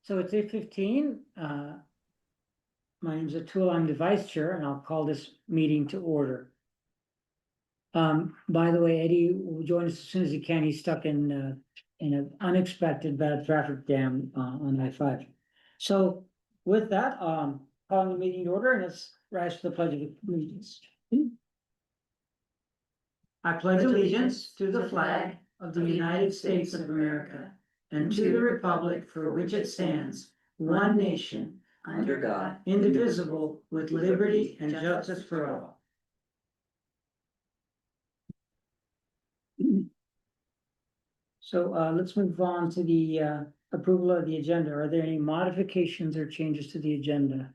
So it's 8:15. My name's Atul. I'm the vice chair, and I'll call this meeting to order. By the way, Eddie will join us as soon as he can. He's stuck in an unexpected bad traffic jam on I-5. So with that, calling the meeting to order, and let's rise to the pledge of allegiance. I pledge allegiance to the flag of the United States of America and to the republic for which it stands, one nation, under God, indivisible, with liberty and justice for all. So let's move on to the approval of the agenda. Are there any modifications or changes to the agenda?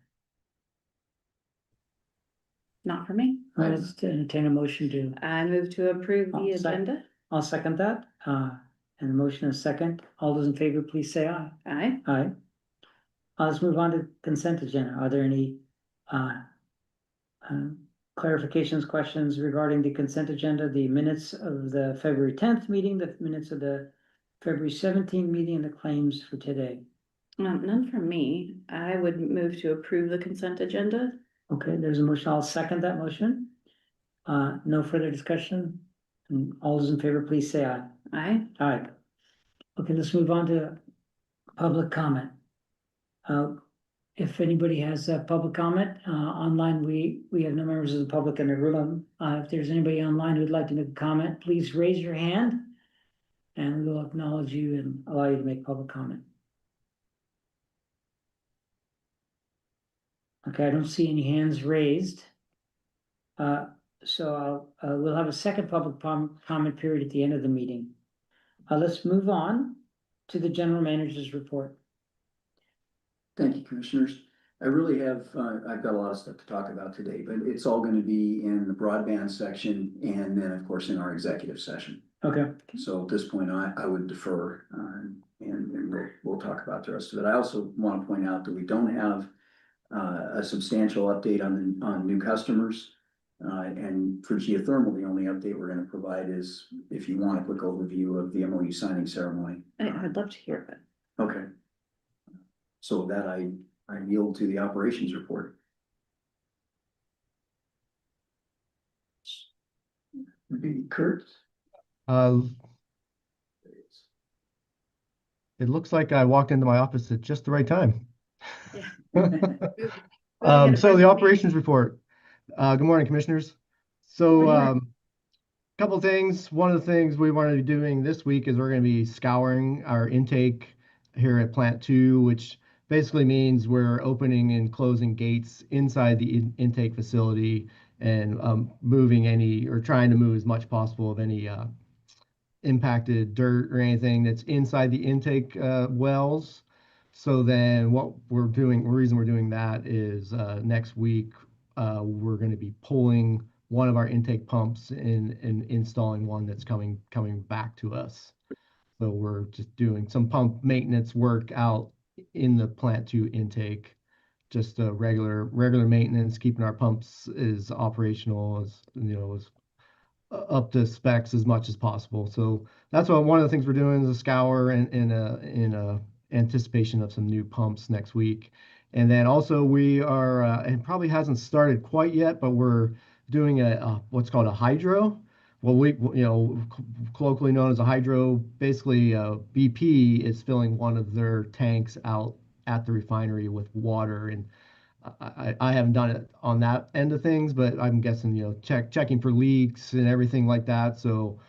Not for me. All right, let's entertain a motion to. I move to approve the agenda. I'll second that. And the motion is second. All those in favor, please say aye. Aye. Aye. Let's move on to consent agenda. Are there any clarifications, questions regarding the consent agenda, the minutes of the February 10th meeting, the minutes of the February 17th meeting, and the claims for today? None from me. I would move to approve the consent agenda. Okay, there's a motion. I'll second that motion. No further discussion. And all those in favor, please say aye. Aye. Aye. Okay, let's move on to public comment. If anybody has a public comment online, we have no members of the public in the room. If there's anybody online who'd like to make a comment, please raise your hand and we'll acknowledge you and allow you to make public comment. Okay, I don't see any hands raised. So we'll have a second public comment period at the end of the meeting. Let's move on to the general manager's report. Thank you, commissioners. I really have, I've got a lot of stuff to talk about today, but it's all going to be in the broadband section and then, of course, in our executive session. Okay. So at this point, I would defer and we'll talk about the rest of it. I also want to point out that we don't have a substantial update on new customers. And for geothermal, the only update we're going to provide is if you want a quick overview of the MOU signing ceremony. I'd love to hear it. Okay. So with that, I yield to the operations report. Maybe Kurt? It looks like I walked into my office at just the right time. Yeah. So the operations report. Good morning, commissioners. So a couple of things. One of the things we want to be doing this week is we're going to be scouring our intake here at Plant 2, which basically means we're opening and closing gates inside the intake facility and moving any or trying to move as much possible of any impacted dirt or anything that's inside the intake wells. So then what we're doing, the reason we're doing that is next week we're going to be pulling one of our intake pumps and installing one that's coming back to us. So we're just doing some pump maintenance work out in the Plant 2 intake, just regular maintenance, keeping our pumps as operational as as up to specs as much as possible. So that's one of the things we're doing is a scour in anticipation of some new pumps next week. And then also we are, it probably hasn't started quite yet, but we're doing what's called a hydro. Well, we colloquially known as a hydro. Basically, BP is filling one of their tanks out at the refinery with water, and I haven't done it on that end of things, but I'm guessing checking for leaks and everything like that. So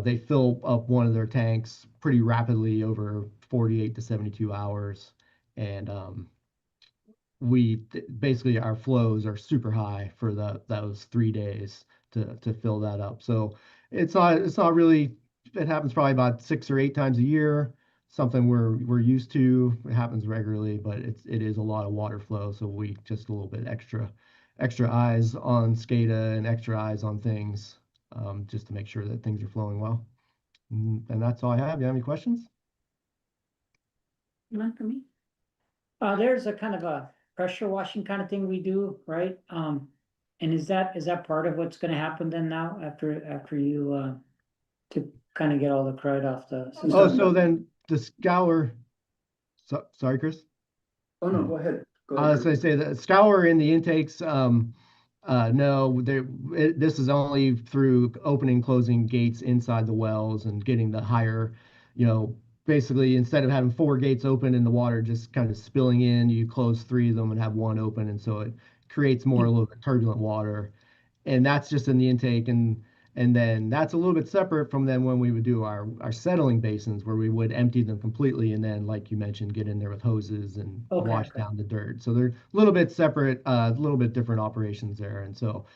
they fill up one of their tanks pretty rapidly over 48 to 72 hours, and basically our flows are super high for those 3 days to fill that up. So it's not really, it happens probably about 6 or 8 times a year, something we're used to. It happens regularly, but it is a lot of water flow. So we just a little bit extra eyes on SCADA and extra eyes on things, just to make sure that things are flowing well. And that's all I have. Do you have any questions? Not for me. There's a kind of a pressure washing kind of thing we do, right? And is that part of what's going to happen then now after you to kind of get all the crud off the system? Oh, so then the scour. So, sorry, Chris? Oh, no, go ahead. Go ahead, As I Chris. say, the scour in the intakes, no, this is only through opening, closing gates inside the wells and getting the higher, basically instead of having 4 gates open and the water just kind of spilling in, you close 3 of them and have 1 open. And so it creates more a little bit turbulent water. And that's just in the intake. And then that's a little bit separate from then when we would do our settling basins where we would empty them completely and then, like you mentioned, get in there with hoses and wash Okay. down the dirt. So they're a little bit separate, a little bit different operations there. And so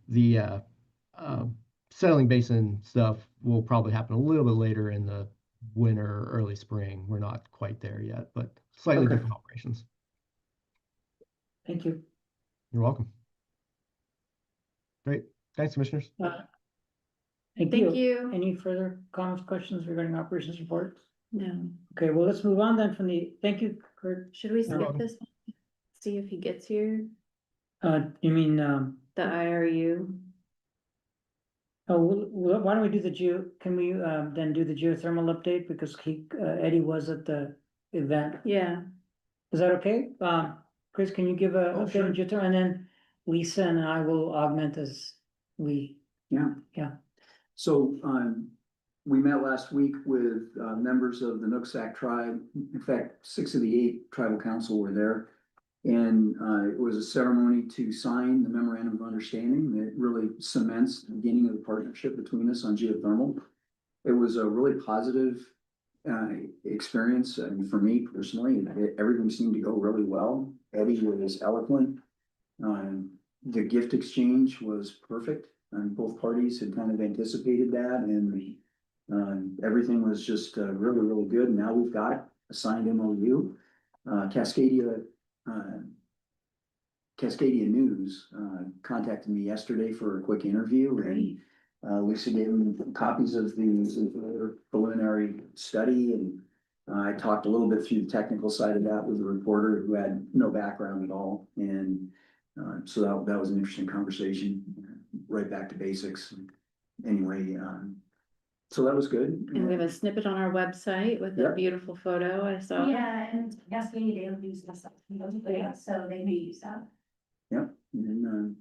the uh, settling basin stuff will probably happen a little bit later in the winter or early spring. We're not quite there yet, but slightly Okay. different operations. Thank you. You're welcome. Great. Thanks, commissioners. Thank Thank you. you. Any further comments, questions regarding operations reports? No, Okay, well, let's move on then from thank you, Kurt. should we You're skip welcome. this one? See if he gets here, You mean, the IRU? why don't we do can we, then do the geothermal update because Eddie was at the event. Yeah, Is that okay? Chris, can you give a Oh, update on sure. geothermal and then Lisa and I will augment as we, Yeah. Yeah. So, we met last week with, members of the Nooksack tribe. In fact, 6 of the 8 tribal council were there. And, it was a ceremony to sign the memorandum of understanding that really cements the beginning of the partnership between us on geothermal. It was a really positive, experience. I mean, for me personally, everything seemed to go really well. Eddie was eloquent. The gift exchange was perfect. Both parties had kind of anticipated that and everything was just really, really good. Now we've got a signed MOU. Cascadia News contacted me yesterday for a quick interview. great. And Lisa gave them copies of the preliminary study and I talked a little bit through the technical side of that with the reporter who had no background at all. And so that was an interesting conversation, right back to basics. Anyway, so that was good. And we have a snippet on our website with a Yep. beautiful photo I saw. Yeah, and Cascadia they'll use this, so they may use that. Yep, and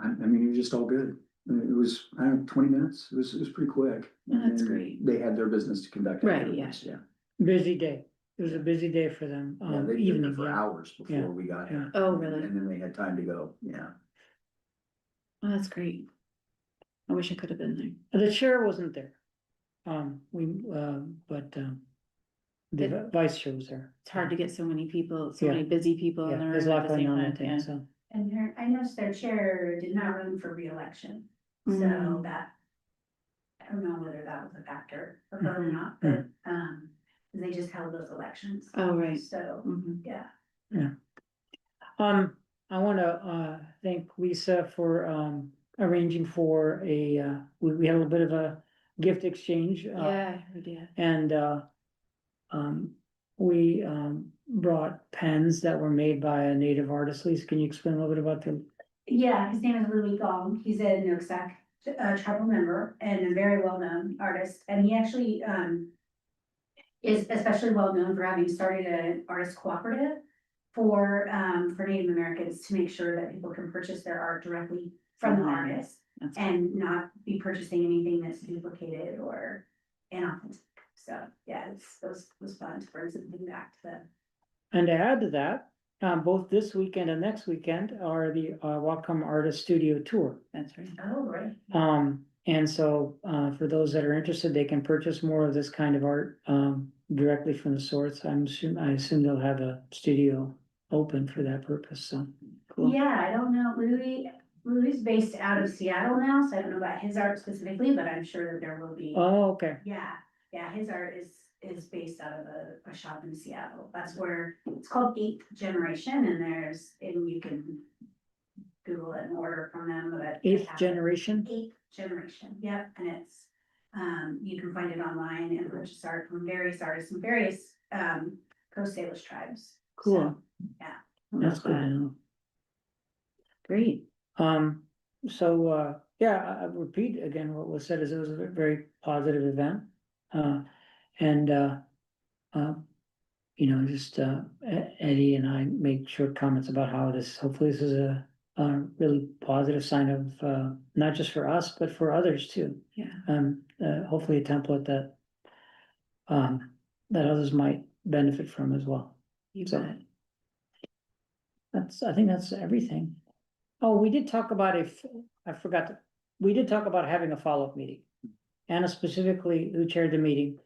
I mean, it was just all good. It was, I don't know, 20 minutes. It was pretty quick. Oh, that's And great. They had their business to conduct. Right, afterwards, yeah. busy day. It was a busy day for them. Yeah, they did Evening, it for yeah. hours before Yeah, we got yeah. here. Oh, really? And then they had time to go, yeah. Oh, that's great. I wish I could have been there. The chair wasn't there. But the vice chair was there. It's hard to get so many people, so Yeah. many busy people Yeah, in the there's a room lot at the going same on, I time, think, yeah. so. And I noticed their chair did not run for reelection, so Mm. that. I don't know whether that was a factor for her or Mhm. not, but, they just held those elections. Oh, right. So, Mhm. yeah. I wanna thank Lisa for arranging for we had a little bit of a gift exchange. Yeah, we did. And we brought pens that were made by a native artist. Lisa, can you explain a little bit about them? Yeah, his name is Louis Gong. He's a Nooksack tribal member and a very well-known artist. And he actually is especially well-known for having started an artist cooperative for Native Americans to make sure that people can purchase their art directly from the Mhm. artist That's and not be purchasing anything that's duplicated or inauthentic. So, yeah, it was fun to bring something back to them. And to add to that, both this weekend and next weekend are the Whatcom Artist Studio Tour. That's right. Oh, right. And so for those that are interested, they can purchase more of this kind of art directly from the source. I assume they'll have a studio open for that purpose, so. Cool. Yeah, I don't know, Louis based out of Seattle now, so I don't know about his art specifically, but I'm sure that there will be. Oh, okay. Yeah, his art is based out of a shop in Seattle. That's where, it's called 8th Generation, and you can Google it and order from them, but. they Eighth have- generation? 8th Generation, yep, and it's, you can find it online and purchase art from various artists and various, Coast Salish tribes. Cool. So, yeah. That's good to know. Great. Yeah, I repeat again, what was said is it was a very positive event. And just Eddie and I make short comments about how hopefully this is a really positive sign of not just for us, but for others too. Yeah. Hopefully a template that others might benefit from as well. You So bet. I think that's everything. Oh, we did talk about we did talk about having a follow-up meeting. Anna specifically, who chaired the meeting,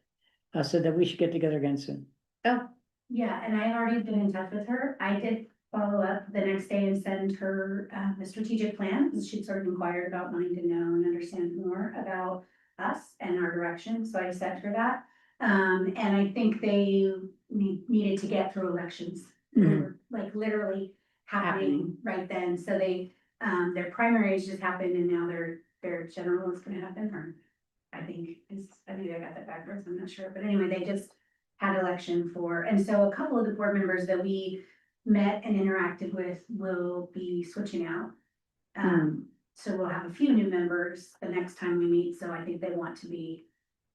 said that we should get together again soon. Oh, Yeah, and I've already been in touch with her. I did follow up the next day and send her the strategic plan, because she'd sort of inquired about wanting to know and understand more about us and our direction, so I sent her that. And I think they needed to get through elections. They were like literally happening right then, so their primaries just happened and now their general is gonna happen, or I think I got that backwards, I'm not sure, but anyway, they just had election for, and so a couple of the board members that we met and interacted with will be switching out. So we'll have a few new members the next time we meet, so I think they want to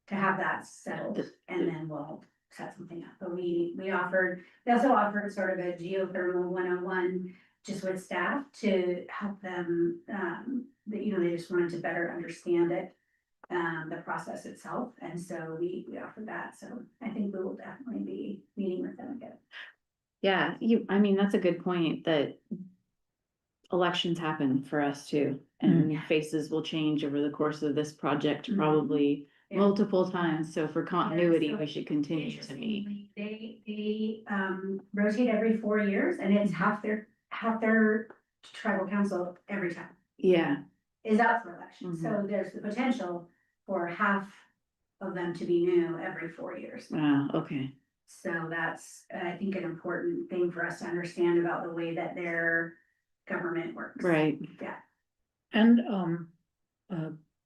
have that settled, and then we'll set something up. But we also offered sort of a geothermal 101 just with staff to help them, they just wanted to better understand it, the process itself, and so we offered that, so I think we will definitely be meeting with them again. yeah, I mean, that's a good point, that elections happen for us too, and faces will change over the course of this project, probably Yeah. multiple times, so for continuity, so we should continue to meet. Interestingly, they rotate every 4 years, and it's half their tribal council every time Yeah, is up for election, so there's the potential for half of them to be new every 4 years. wow, okay, So that's, I think, an important thing for us to understand about the way that their government works. right. Yeah. And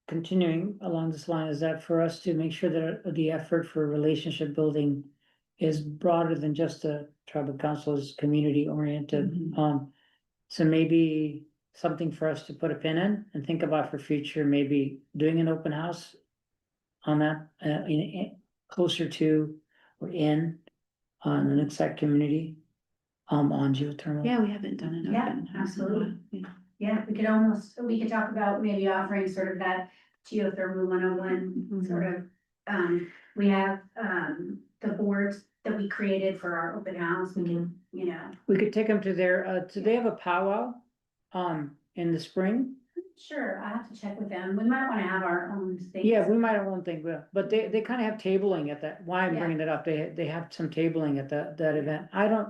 continuing along this line, is that for us to make sure that the effort for relationship building is broader than just the tribal council's community oriented. So maybe something for us to put a pin in and think about for future, maybe doing an open house on that, closer to or in on the exact community, on geothermal. Yeah, we haven't done it. Yeah, absolutely. Yeah, we could talk about maybe offering sort of that geothermal 101 sort of, we have, the boards that we created for our open house, we can, We could take them to do they have a powwow, in the spring? Sure, I have to check with them. We might wanna have our own thing. Yeah, we might have one thing, but they kind of have tabling at that, why I'm Yeah. bringing that up, they have some tabling at that event.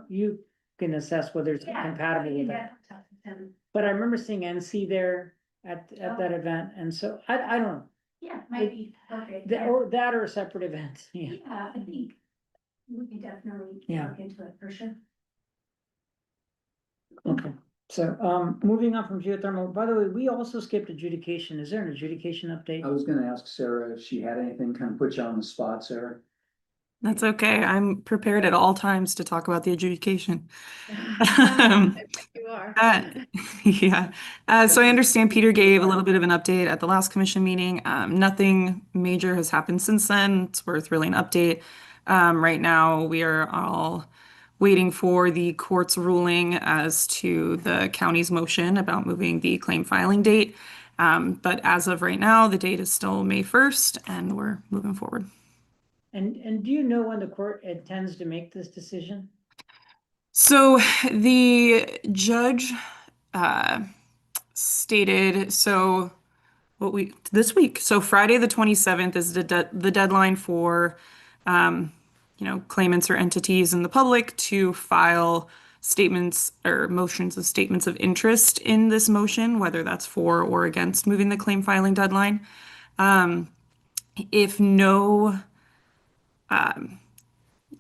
You can assess whether it's Yeah, compatible with yeah, that. talk with them. But I remember seeing NC there at that event, and so I don't know. Yeah, might be perfect. That or a separate event, yeah. Yeah, I think we could definitely Yeah. look into it for sure. Okay, so, moving on from geothermal, by the way, we also skipped adjudication. Is there an adjudication update? I was gonna ask Sarah if she had anything, kind of put you on the spot, Sarah. That's okay. I'm prepared at all times to talk about the adjudication. You are. Yeah. So I understand Peter gave a little bit of an update at the last commission meeting. Nothing major has happened since then. It's worth really an update. Right now, we are all waiting for the court's ruling as to the county's motion about moving the claim filing date. But as of right now, the date is still May 1st, and we're moving forward. And do you know when the court intends to make this decision? So the judge stated, so this week, so Friday the 27th is the deadline for claimants or entities in the public to file statements or motions of statements of interest in this motion, whether that's for or against moving the claim filing deadline. If no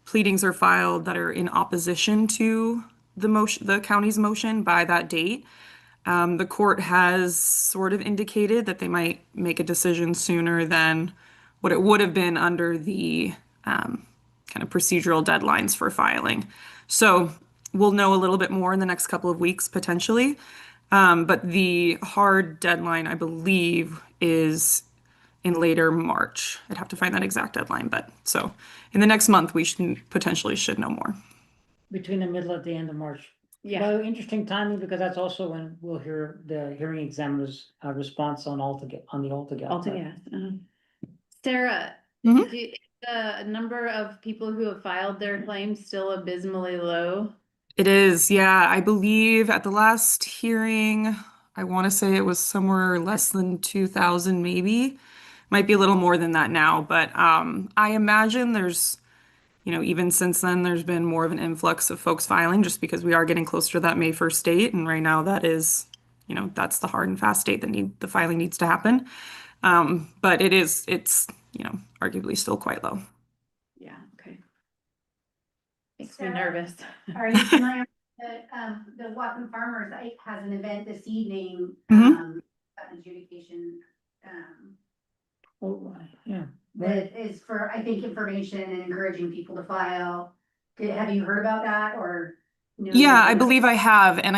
pleadings are filed that are in opposition to the county's motion by that date, the court has sort of indicated that they might make a decision sooner than what it would have been under the kind of procedural deadlines for filing. So we'll know a little bit more in the next couple of weeks potentially. But the hard deadline, I believe, is in later March. I'd have to find that exact deadline, but so in the next month, we should know more. Between the middle and the end of March. Yeah, Well, interesting timing, because that's also when we'll hear the hearing examiner's response on the altogether. altogether. Sarah, Mhm. is the number of people who have filed their claims still abysmally low? It is, yeah. I believe at the last hearing, I want to say it was somewhere less than 2,000 maybe. Might be a little more than that now, but I imagine there's, even since then, there's been more of an influx of folks filing just because we are getting closer to that May 1st date. And right now that is, that's the hard and fast date that the filing needs to happen. But it's, arguably still quite low. Yeah, okay. Makes me Sarah, nervous. Are you familiar that, the Whatcom Farmers has an event this evening, Mhm. about adjudication, Oh, yeah. that is for, I think, information and encouraging people to file. Have you heard about that or? know Yeah, I anything about believe it? I have, and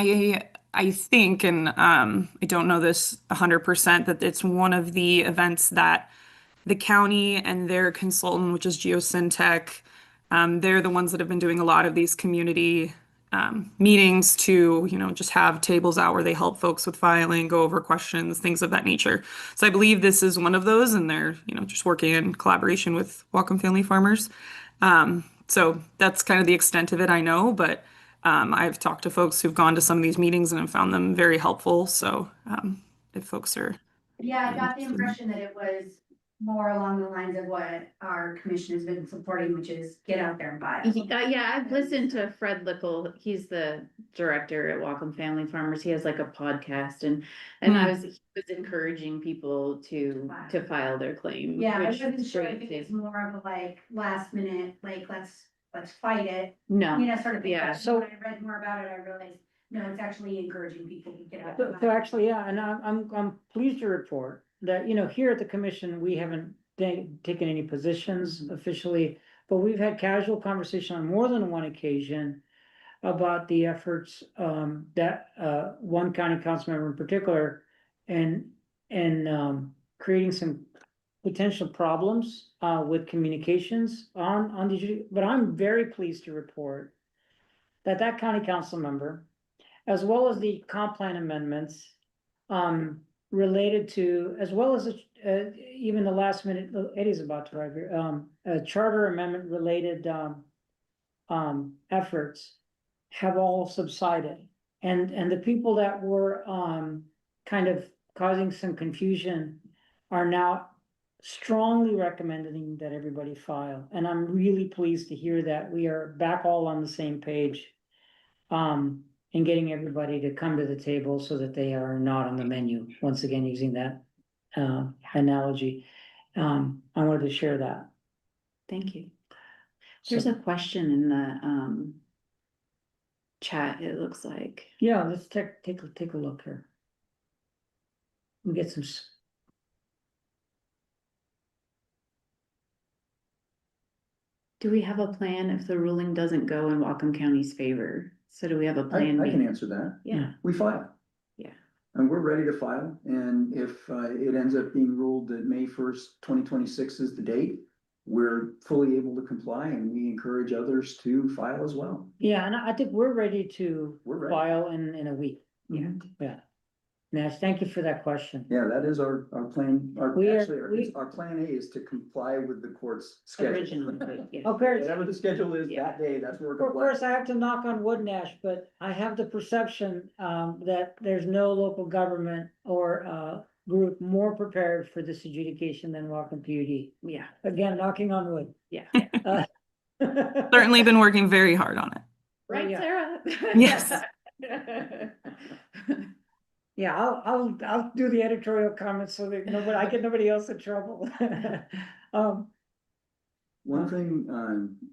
I think, and I don't know this 100%, that it's one of the events that the county and their consultant, which is Geosyntech, they're the ones that have been doing a lot of these community meetings to, just have tables out where they help folks with filing, go over questions, things of that nature. So I believe this is one of those, and they're, just working in collaboration with Whatcom Family Farmers. So that's kind of the extent of it, I know, but I've talked to folks who've gone to some of these meetings and have found them very helpful. So if folks are Yeah, I got the interested. impression that it was more along the lines of what our commission has been supporting, which is get out there and buy it. Yeah, I've listened to Fred Lickle. He's the director at Whatcom Family Farmers. He has like a podcast, and he was encouraging people to file their claim. Yeah, I which wasn't is sure great if it was too. more of a like last minute, like let's fight it, No, sort of thing. Yeah. But So- when I read more about it, I realized, no, it's actually encouraging people to get out. So, and buy so it. actually, yeah, and I'm pleased to report that, here at the commission, we haven't taken any positions officially, but we've had casual conversation on more than one occasion about the efforts, that, one county council member in particular, and, creating some potential problems, with communications on the, but I'm very pleased to report that county council member, as well as the comp plan amendments, related to, as well as, even the last minute, Eddie's about to arrive here, a charter amendment related, efforts have all subsided. And the people that were, kind of causing some confusion are now strongly recommending that everybody file. And I'm really pleased to hear that we are back all on the same page. And getting everybody to come to the table so that they are not on the menu, once again, using that analogy. I wanted to share that. Thank you. There's a question in the chat, it looks like. Yeah, let's take a look here. We get some. Do we have a plan if the ruling doesn't go in Whatcom County's favor? So do we have a I plan B? can answer that. Yeah, We file. Yeah. And we're ready to file, and if it ends up being ruled that May 1st, 2026 is the date, we're fully able to comply, and we encourage others to file as well. Yeah, and I think we're ready to We're ready. file in a week. Yeah. Yeah. Nash, thank you for that question. Yeah, that is our plan. We Our plan A is to comply with the court's schedule. Originally, yeah. Okay. Whatever the schedule is that day, that's where we're Of complying. course, I have to knock on wood, Nash, but I have the perception, that there's no local government or, group more prepared for this adjudication than Whatcom PUD. Yeah, Again, knocking on wood. yeah. Certainly been working very hard on it. Right, Yeah. Sarah? Yes. Yeah, I'll do the editorial comments so that I get nobody else in trouble. One thing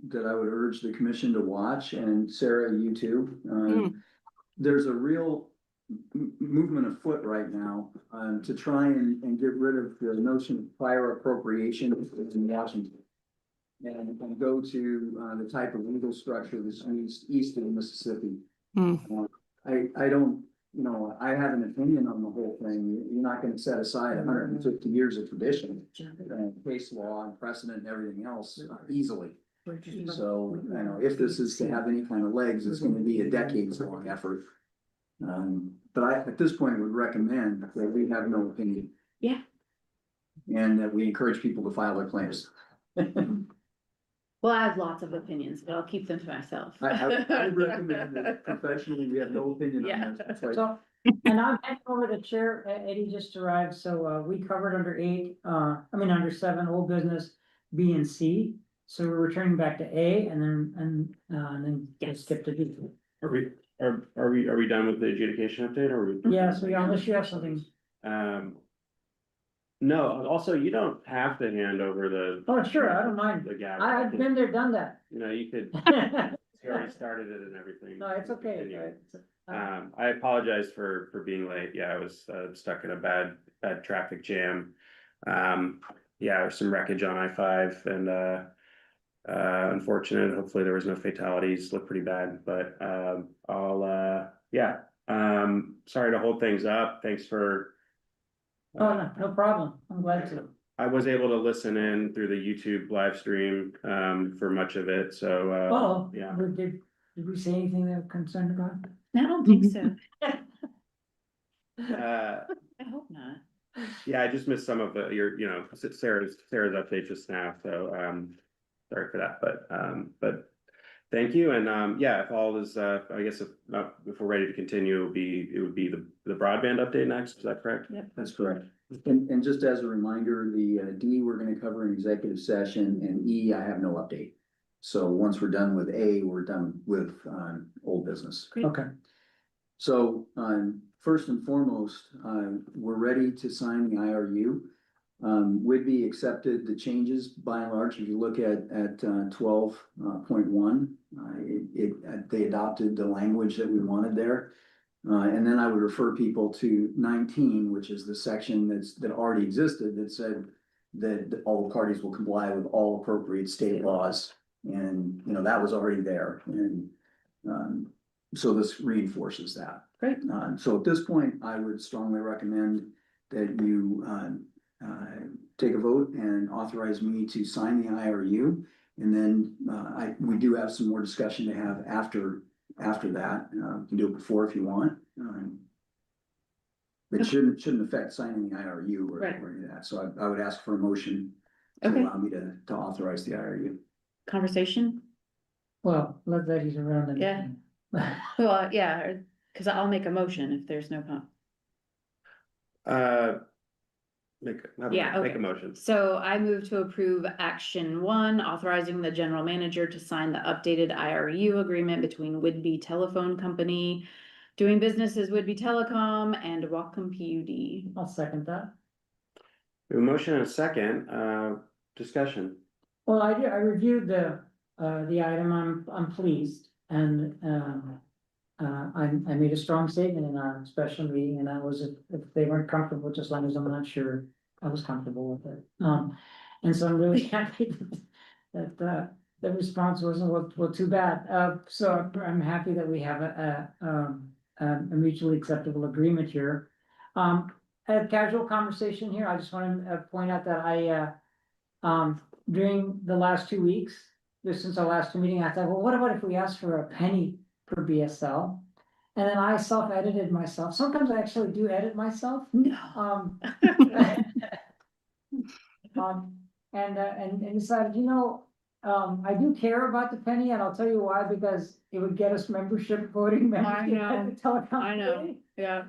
that I would urge the commission to watch, and Sarah, you too, there's a real movement afoot right now to try and get rid of the notion of prior appropriation in Washington. And go to the type of legal structure that's used east of the Mississippi. I don't you know, I have an opinion on the whole thing. You're not gonna set aside 150 years of tradition, case law and precedent and everything else easily. So, you know, if this is to have any kind of legs, it's gonna be a decades-long effort. But I, at this point, would recommend that we have no opinion. Yeah. And that we encourage people to file their claims. Well, I have lots of opinions, but I'll keep them to myself. I recommend that professionally, we have no opinion on this. It's like- So, and I'm heading over to Chair, Eddie just arrived, so, we covered under 8, under 7, old business, B and C. So we're returning back to A and then we'll Yes. skip to D. Are we done with the adjudication update or? Yes, unless you have something. No, also, you don't have to hand over the. Oh, sure, I don't mind. The gavel. I've been there, done that. You know, you could, you already started it and everything. No, it's okay. Continue. I apologize for being late. Yeah, I was stuck in a bad traffic jam. Yeah, there's some wreckage on I-5 and unfortunate. Hopefully there was no fatalities. Looked pretty bad, but sorry to hold things up. Thanks for. Oh, no problem. I'm glad to. I was able to listen in through the YouTube live stream for much of it, so Oh, yeah. did we say anything that we're concerned about? I don't think so. Uh, I hope not. yeah, I just missed some of Sarah's update just now, so sorry for that, but thank you, and yeah, if all is I guess if we're ready to continue, it would be the broadband update next, is that correct? Yep. That's correct. And just as a reminder, the D, we're gonna cover in executive session, and E, I have no update. So once we're done with A, we're done with old business. Great. Okay. So first and foremost, we're ready to sign the IRU. Whidbey accepted the changes by and large. If you look at 12.1, they adopted the language that we wanted there. And then I would refer people to 19, which is the section that already existed that said that all the parties will comply with all appropriate state laws. And, you know, that was already there. And so this reinforces that. Great. So at this point, I would strongly recommend that you take a vote and authorize me to sign the IRU. And then we do have some more discussion to have after that. You can do it before if you want. But shouldn't affect signing the IRU or Right. any of that. So I would ask for a motion to Okay. allow me to authorize the IRU. Conversation? Well, let ladies around and. Yeah. Well, yeah, because I'll make a motion if there's no. Make Okay. a motion. So I move to approve action 1, authorizing the general manager to sign the updated IRU agreement between Whidbey Telephone Company, doing business as Whidbey Telecom, and Whatcom PUD. I'll second that. We have a motion and a second, discussion. Well, I reviewed the item. I'm pleased, and I made a strong statement in our special meeting, and that was if they weren't comfortable, just as long as I'm not sure I was comfortable with it. And so I'm really happy that the response wasn't, well, too bad. So I'm happy that we have a mutually acceptable agreement here. A casual conversation here. I just want to point out that during the last 2 weeks, since our last meeting, I thought, well, what about if we ask for a penny per BSL? And then I self-edited myself. Sometimes I actually do edit myself. No. And decided, I do care about the penny, and I'll tell you why, because it would get us voting membership at the telecom. I know, committee. yeah.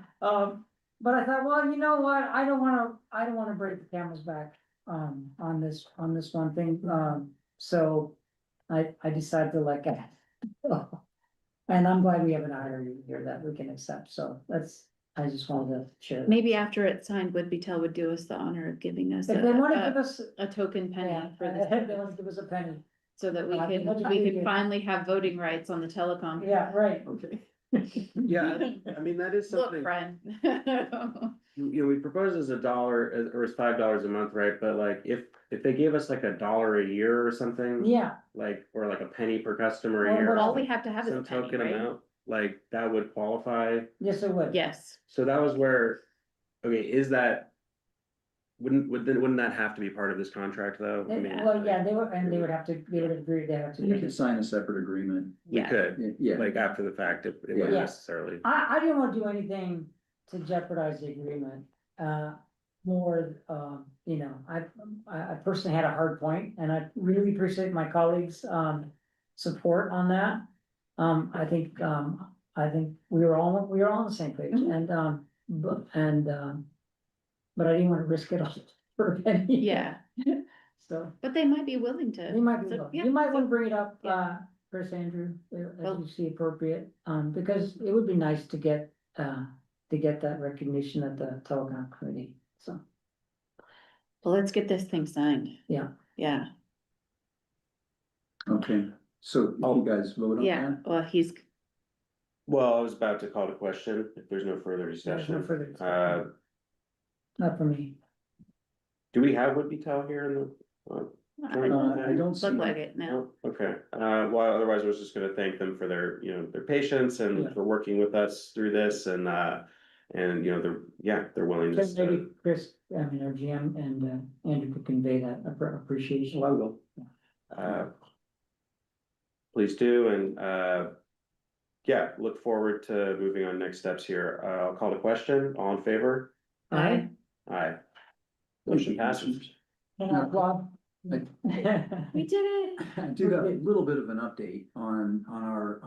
But I thought, well, you know what, I don't wanna break the camel's back, on this one thing, so I decided to let go. And I'm glad we have an IRU here that we can accept, so I just wanted to share. that. Maybe after it's signed, Whidbey Tel would do us the honor of giving us If they wanna give us, a token penny for if they this, wanna give us a penny, so that we I think that's can pretty finally have voting rights on the telecom. yeah, right. Okay. Yeah, I mean, that is Look, something, friend. we propose as $1 or as $5 a month, right? But like, if they gave us like $1 a year or something. Yeah, Like, or like a penny per customer a Well, year. but All we have to have is a Some penny, token right? amount, like that would qualify? Yes, it would. Yes, So that was where, okay, is that? Wouldn't that have to be part of this contract though? I mean, Well, yeah, they would, and they would have to, they would agree, they have You to. could sign a separate agreement. we yeah. could, Yeah, like after the fact, it Yeah. wouldn't Yeah. necessarily. I didn't want to do anything to jeopardize the agreement, more, you know, I personally had a hard point, and I really appreciate my colleagues', support on that. I think we were all on the same page, Mhm. but I didn't want to risk it all for a penny. Yeah, So, but they might be willing to. you might be, So, yeah, you might so- want to bring it up, yeah. Chris, Andrew, as Well- you see appropriate, because it would be nice to get that recognition at the telecom committee, so. Well, let's get this thing signed. Yeah. Yeah, Okay, so you guys vote on yeah, that? well, he's, Well, I was about to call the question, if there's no further There's no discussion. further discussion. Not for me. Do we have Would Be Tell here in the? I don't see. look like it now. No? Okay, well, otherwise I was just gonna thank them for their, their patience Yeah. and for working with us through this and, their willingness Maybe to. Chris, I mean, our GM and Andrew could convey that appreciation. I will. Please do, and, yeah, look forward to moving on next steps here. I'll call the question. All in favor? Aye. Aye. Motion passes. Rob. I- We did it. I do have a little bit of an update on our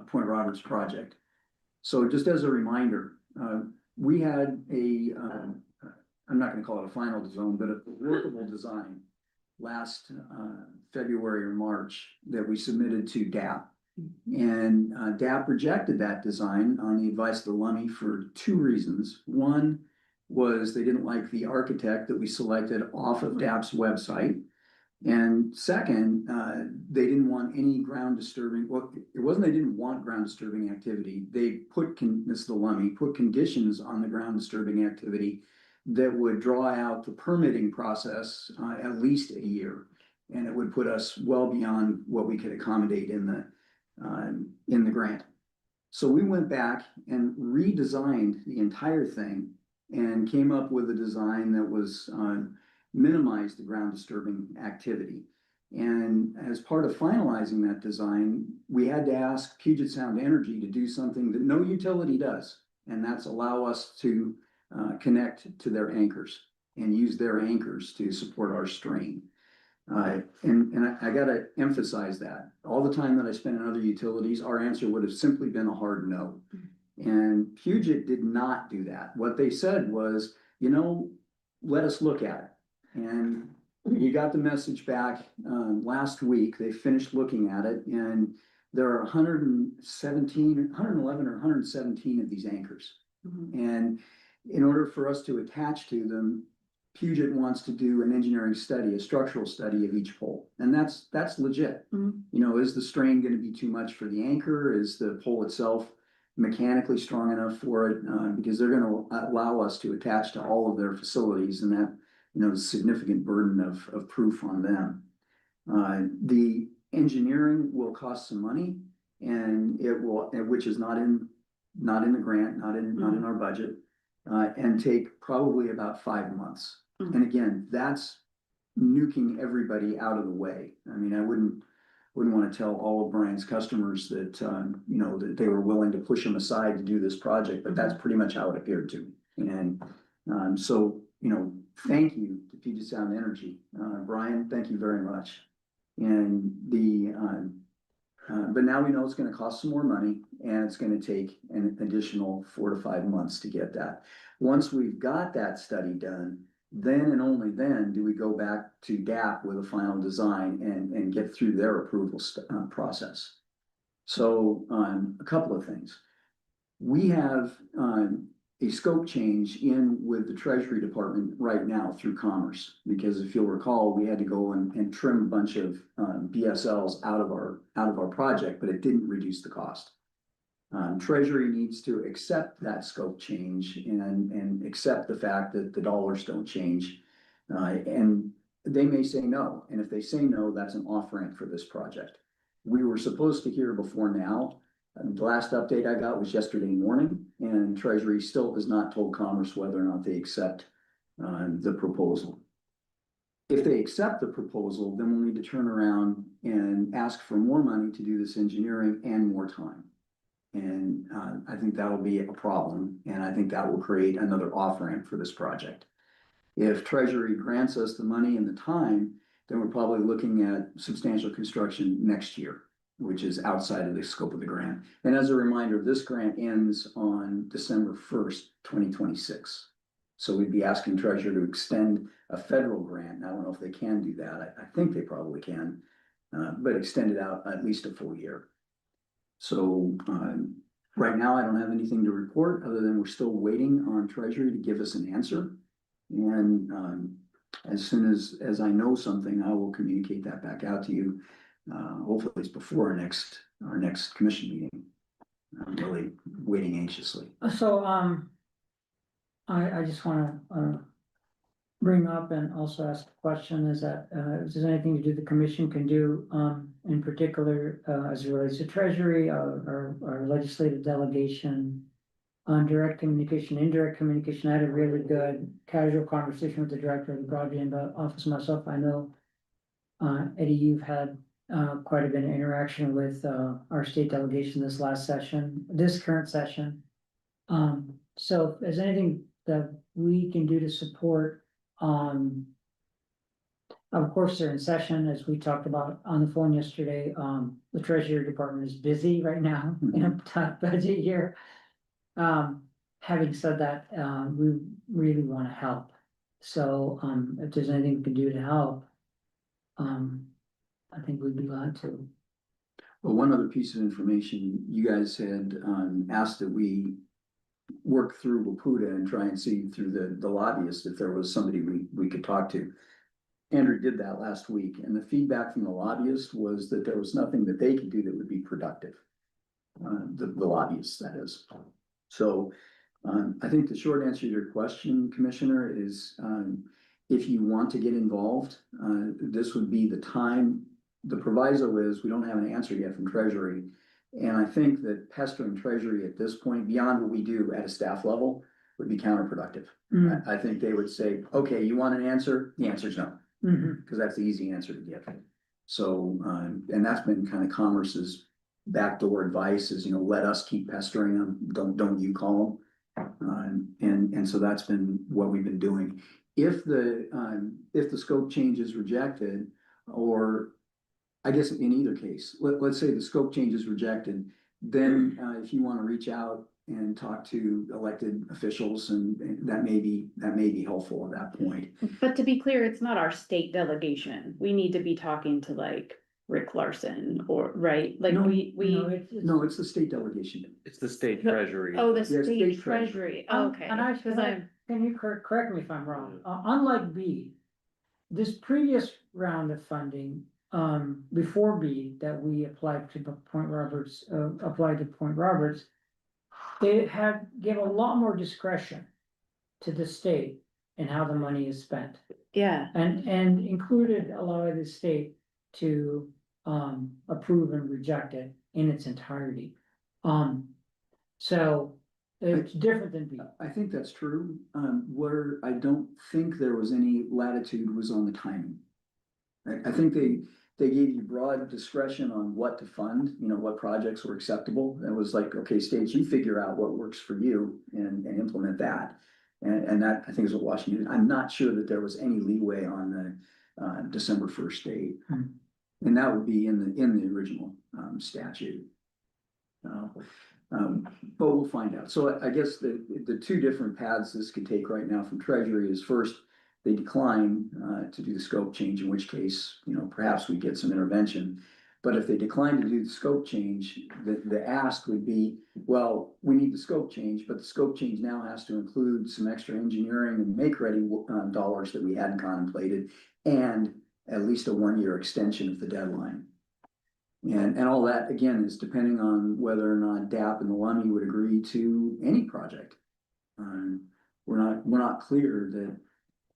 Point Roberts project. So just as a reminder, we had I'm not gonna call it a final design, but a workable design last February or March that we submitted to DAP. And DAP rejected that design on the advice of the Lummi for two reasons. One was they didn't like the architect that we selected off of DAP's website. And second, they didn't want any ground disturbing, well, it wasn't they didn't want ground disturbing activity. They put, this is the Lummi, put conditions on the ground disturbing activity that would draw out the permitting process at least a year. And it would put us well beyond what we could accommodate in the grant. So we went back and redesigned the entire thing and came up with a design that was minimized the ground disturbing activity. And as part of finalizing that design, we had to ask Puget Sound Energy to do something that no utility does. And that's allow us to connect to their anchors and use their anchors to support our strain. And I gotta emphasize that. All the time that I spent in other utilities, our answer would have simply been a hard no. And Puget did not do that. What they said was, let us look at it. And we got the message back last week. They finished looking at it, and there are 111 or 117 of these anchors. And in order for us to attach to them, Puget wants to do an engineering study, a structural study of each pole. And that's legit. Is the strain going to be too much for the anchor? Is the pole itself mechanically strong enough for it? Because they're going to allow us to attach to all of their facilities, and that, is a significant burden of proof on them. The engineering will cost some money, and which is not in the grant, not in our budget, and take probably about 5 months. And again, that's nuking everybody out of the way. I mean, I wouldn't want to tell all of Brian's customers that, that they were willing to push him aside to do this project, but that's pretty much how it appeared to me. And so, thank you to Puget Sound Energy. Brian, thank you very much. And but now we know it's going to cost some more money, and it's going to take an additional 4 to 5 months to get that. Once we've got that study done, then and only then do we go back to DAP with a final design and get through their approval process. So a couple of things. We have a scope change in with the Treasury Department right now through Commerce, because if you'll recall, we had to go and trim a bunch of BSLs out of our project, but it didn't reduce the cost. Treasury needs to accept that scope change and accept the fact that the dollars don't change. And they may say no. And if they say no, that's an off ramp for this project. We were supposed to hear before now, The last update I got was yesterday morning, and Treasury still has not told Commerce whether or not they accept the proposal. If they accept the proposal, then we'll need to turn around and ask for more money to do this engineering and more time. And I think that'll be a problem, and I think that will create another off-ramp for this project. If Treasury grants us the money and the time, then we're probably looking at substantial construction next year, which is outside of the scope of the grant. And as a reminder, this grant ends on December 1st, 2026. So we'd be asking Treasury to extend a federal grant. I don't know if they can do that. I think they probably can, but extend it out at least a full year. So right now, I don't have anything to report other than we're still waiting on Treasury to give us an answer. And as soon as I know something, I will communicate that back out to you. Hopefully it's before our next commission meeting. I'm really waiting anxiously. So, I just wanna, bring up and also ask the question is that, if there's anything to do the commission can do, in particular, as it relates to Treasury, our legislative delegation, on direct communication, indirect communication. I had a really good casual conversation with the director of the broadband office myself. I know, Eddie, you've had, quite a bit of interaction with, our state delegation this current session. So if there's anything that we can do to support, of course, they're in session, as we talked about on the phone yesterday. The Treasury Department is busy right now in a tough budget year. Having said that, we really want to help. So, if there's anything we can do to help, I think we'd be glad to. Well, one other piece of information, you guys had asked that we work through Wapuda and try and see through the lobbyist if there was somebody we could talk to. Andrew did that last week, and the feedback from the lobbyist was that there was nothing that they could do that would be productive. The lobbyists, that is. So I think the short answer to your question, Commissioner, is if you want to get involved, this would be the time. The proviso is we don't have an answer yet from Treasury. And I think that pestering Treasury at this point, beyond what we do at a staff level, would be counterproductive. I think they would say, okay, you want an answer? The answer is no, because that's the easy answer to give. So, and that's been kind of Commerce's backdoor advice is, let us keep pestering them. Don't you call them? And so that's been what we've been doing. If the scope change is rejected, or I guess in either case, let's say the scope change is rejected, then if you want to reach out and talk to elected officials, and that may be helpful at that point. But to be clear, it's not our state delegation. We need to be talking to like Rick Larson right? Like No, No, it's the state delegation. It's the state treasury. Oh, the Yeah, state state treasury. Um, Okay. and I- Cause I'm, Can you correct me if I'm wrong? Unlike B, this previous round of funding, before B, that we applied to Point Roberts, they give a lot more discretion to the state in how the money is spent. yeah. And included allowing the state to approve and reject it in its entirety. So it's different than B. I think that's true. Where I don't think there was any latitude was on the timing. I think they gave you broad discretion on what to fund, what projects were acceptable. It was like, okay, states, you figure out what works for you and implement that. And that I think is what Washington did. I'm not sure that there was any leeway on the December 1st date. And that would be in the original statute. But we'll find out. So I guess the two different paths this could take right now from Treasury is first, they decline to do the scope change, in which case, perhaps we get some intervention. But if they decline to do the scope change, the ask would be, well, we need the scope change, but the scope change now has to include some extra engineering and make-ready dollars that we hadn't contemplated, and at least a 1-year extension of the deadline. And all that, again, is depending on whether or not DAP and the LUMI would agree to any project. We're not clear that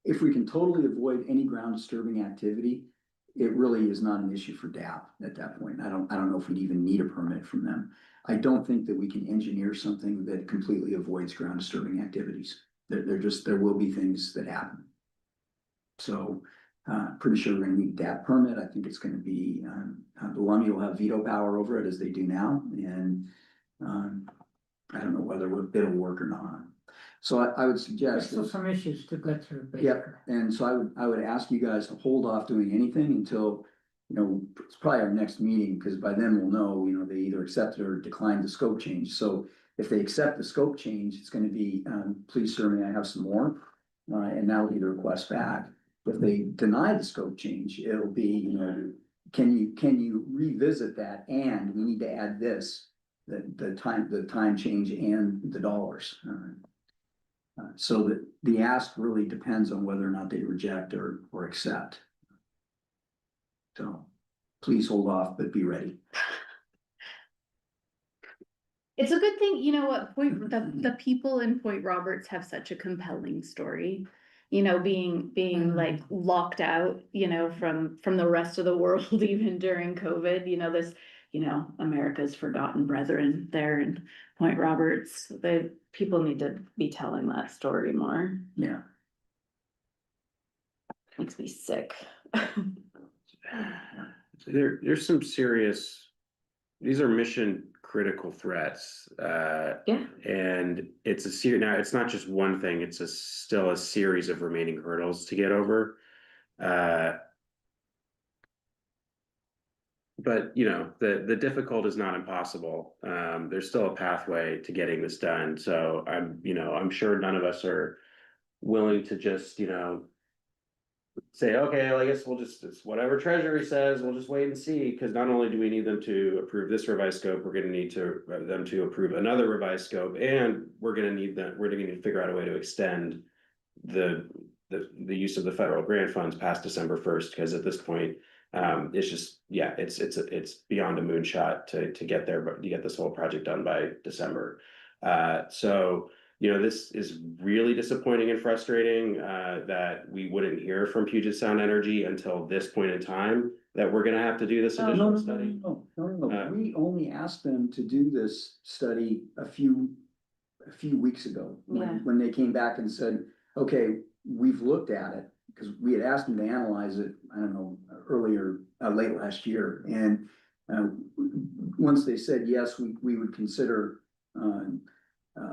if we can totally avoid any ground disturbing activity, it really is not an issue for DAP at that point. I don't know if we'd even need a permit from them. I don't think that we can engineer something that completely avoids ground disturbing activities. There will be things that happen. So, pretty sure we're gonna need a DAP permit. I think it's gonna be, the Lummi will have veto power over it as they do now, and, I don't know whether it'll work or not. So I would There's suggest. still some issues to go through. Yep, and so I would ask you guys to hold off doing anything until, it's probably our next meeting, because by then we'll know, they either accept it or decline the scope change. So if they accept the scope change, it's gonna be, please, sir, may I have some more? And that'll be the request back. If they deny the scope change, it'll be, can you revisit that, and we need to add this, the time change and the dollars. So that the ask really depends on whether or not they reject or accept. So please hold off, but be ready. It's a good thing, you know what, the people in Point Roberts have such a compelling story. Being like locked out, from the rest of the world, even during COVID, this, America's forgotten brethren there in Point Roberts. People need to be telling that story more. Yeah. Makes me sick. There's some serious, these are mission critical threats. Yeah. And it's a series, now it's not just one thing, it's still a series of remaining hurdles to get over. But the difficult is not impossible. There's still a pathway to getting this done. So I'm sure none of us are willing to just, say, okay, well, I guess it's whatever Treasury says, we'll just wait and see. Because not only do we need them to approve this revised scope, we're gonna need them to approve another revised scope, and we're gonna need to figure out a way to extend the use of the federal grant funds past December 1st, because at this point, it's just, yeah, it's beyond a moonshot to get there, but you get this whole project done by December. So this is really disappointing and frustrating, that we wouldn't hear from Puget Sound Energy until this point in time, that we're gonna have to do this additional study. No. We only asked them to do this study a few weeks ago. Yeah. When they came back and said, okay, we've looked at it, because we had asked them to analyze it, I don't know, late last year. And once they said, yes, we would consider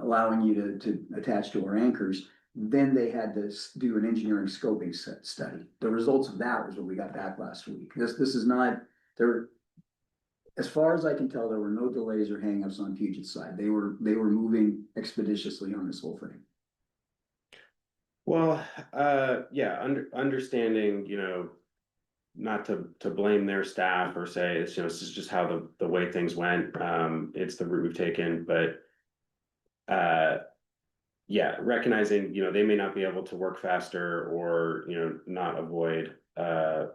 allowing you to attach to our anchors, then they had to do an engineering scoping study. The results of that was what we got back last week. This is not, as far as I can tell, there were no delays or hangups on Puget's side. They were moving expeditiously on this whole thing. Well, yeah, understanding, not to blame their staff or say it's, this is just how the way things went. It's the route we've taken, but yeah, recognizing, they may not be able to work faster or, not avoid, a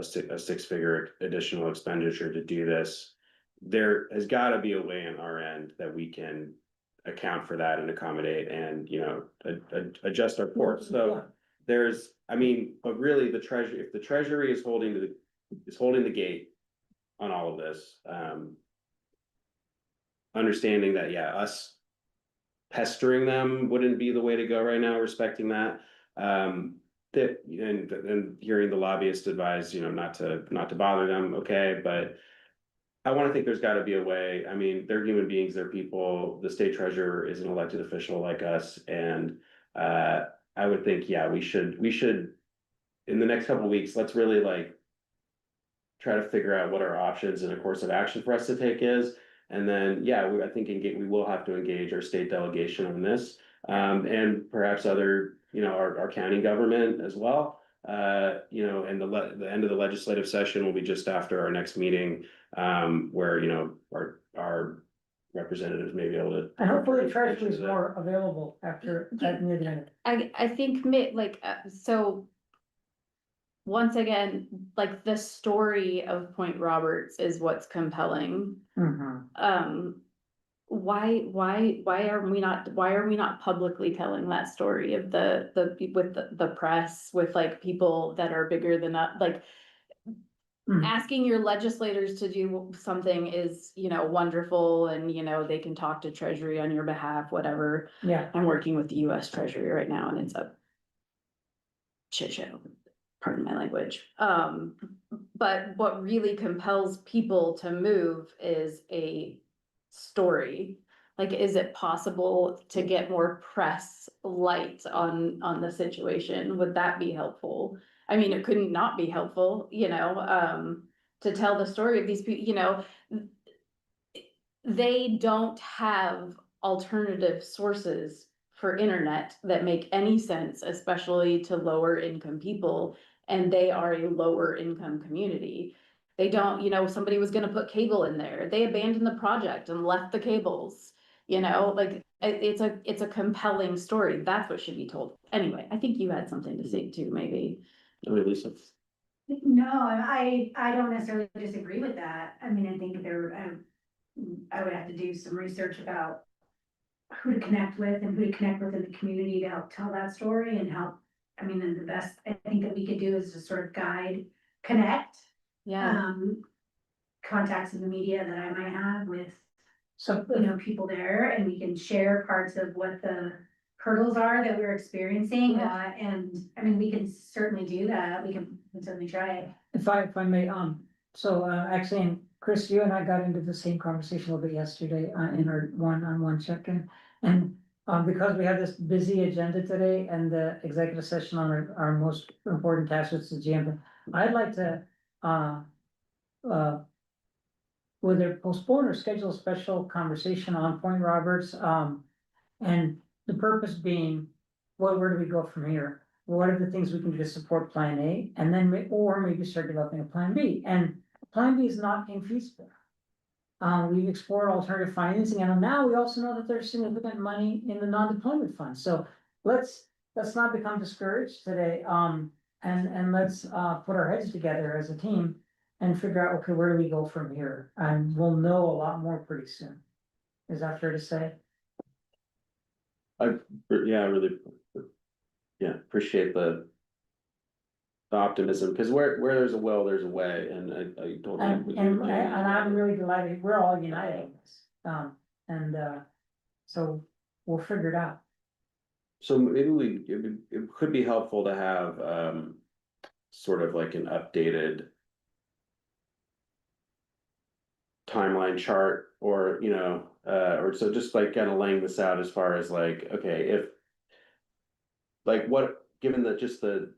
six-figure additional expenditure to do this. There has got to be a way on our end that we can account for that and accommodate and, adjust our course. So but really if the Treasury is holding the gate on all of this, understanding that, yeah, us pestering them wouldn't be the way to go right now, respecting that. And hearing the lobbyist advise, not to bother them, okay, but I want to think there's got to be a way. I mean, they're human beings, they're people. The state treasurer is an elected official like us, and I would think, yeah, we should in the next couple of weeks, let's really try to figure out what our options and a course of action for us to take is. And then, yeah, I think we will have to engage our state delegation on this, and perhaps other, our county government as well. And the end of the legislative session will be just after our next meeting, where, our representatives may be able to. And hopefully Treasury is more available after that meeting. I think so. Once again, the story of Point Roberts is what's compelling. Mm-hmm. Why are we not publicly telling that story of the press with people that are bigger than us? asking your legislators to do something is, wonderful, and, they can talk to Treasury on your behalf, whatever. Yeah. I'm working with the US Treasury right now, and it's a shit show, pardon my language. But what really compels people to move is a story. Like, is it possible to get more press light on the situation? Would that be helpful? I mean, it couldn't not be helpful, to tell the story of these people, they don't have alternative sources for internet that make any sense, especially to lower income people, and they are a lower income community. They don't, somebody was gonna put cable in there, they abandoned the project and left the cables, like, it's a compelling story, that's what should be told. Anyway, I think you had something to say too, maybe. Lisa. No, I don't necessarily disagree with that. I mean, I think I would have to do some research about who to connect with and who to connect with in the community to help tell that story and help. I mean, and the best I think that we could do is just sort of guide, connect, Yeah, contacts in the media that I might have with, So, people there, and we can share parts of what the hurdles are that we're experiencing. Yeah. And I mean, we can certainly do that. We can certainly try it. if I may, actually, and Chris, you and I got into the same conversation a little bit yesterday, in our one-on-one check-in. And, because we have this busy agenda today and the executive session on our most important task, which is the GM, I'd like to, whether postpone or schedule a special conversation on Point Roberts, and the purpose being, where do we go from here? What are the things we can do to support Plan A, and then maybe start developing a Plan B, and Plan B is not infeasible. We've explored alternative financing, and now we also know that there's significant money in the non-deployment fund, so let's not become discouraged today, and let's put our heads together as a team and figure out, okay, where do we go from here? And we'll know a lot more pretty soon. Is that fair to say? Really, appreciate the optimism, because where there's a will, there's a way, and I don't. And I'm really delighted, we're all united in this, so we'll figure it out. So maybe it could be helpful to have, sort of like an updated timeline chart, or, or so just like kind of laying this out as far as like, okay, if like given that just the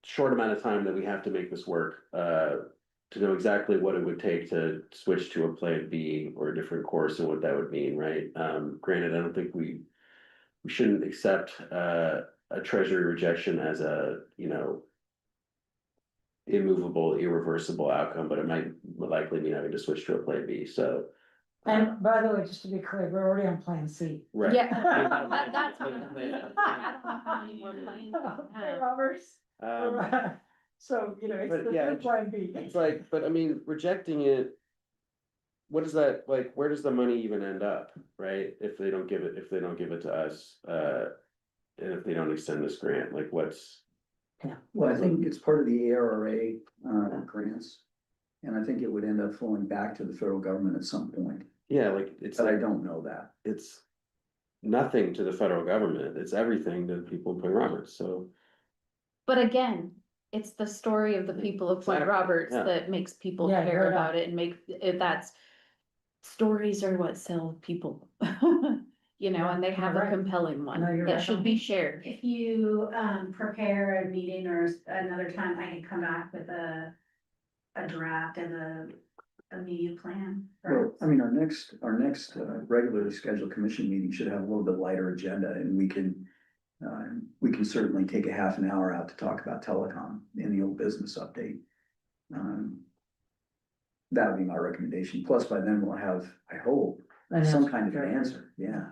short amount of time that we have to make this work, to know exactly what it would take to switch to a Plan B or a different course and what that would mean, right? Granted, I don't think we shouldn't accept a Treasury rejection as a, immovable, irreversible outcome, but it might likely mean having to switch to a Plan B, so. And by the way, just to be clear, we're already on Plan C. Right. Yeah, that's what I'm saying. I don't know how many more plans we have. Roberts. So, it's but the yeah, Plan B. It's like, but I mean, rejecting it, what is that, like, where does the money even end up, right? If they don't give it to us, and if they don't extend this grant, like what's. Yeah. Well, I think it's part of the ARRA grants, and I think it would end up flowing back to the federal government at some point. Yeah, like it's But I like, don't know that. it's nothing to the federal government. It's everything to the people in Point Roberts, so. But again, it's the story of the people of Point Exactly, Roberts yeah. that makes people Yeah, care right about it, and stories are what sell people. And they have a Right. compelling one No, you're that right. should be shared. If you prepare a meeting or another time, I can come back with a draft and a media plan. Well, I mean, our next regularly scheduled commission meeting should have a little bit lighter agenda, and we can certainly take a half an hour out to talk about telecom in the old business update. That would be my recommendation. Plus, by then we'll have, I hope, some kind of an answer. Yeah.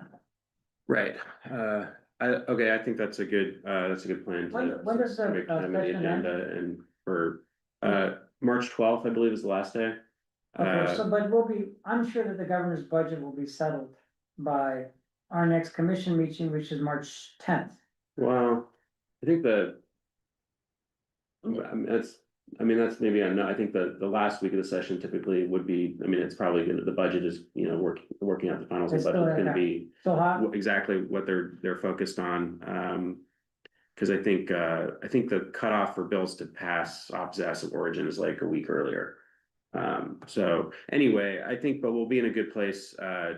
Right, I think that's a good plan. When does the, Make time in the session end? agenda, and for, March 12th, I believe is the last day. Okay, but I'm sure that the governor's budget will be settled by our next commission meeting, which is March 10th. Well, I think I mean, I mean, that's maybe, I think the last week of the session typically would be, I mean, it's probably gonna, the budget is, working out the finals of the It's budget, still is gonna okay. be So how, exactly what they're focused on. Cause I think the cutoff for bills to pass opposite asset origin is like a week earlier. So anyway, I think, but we'll be in a good place, I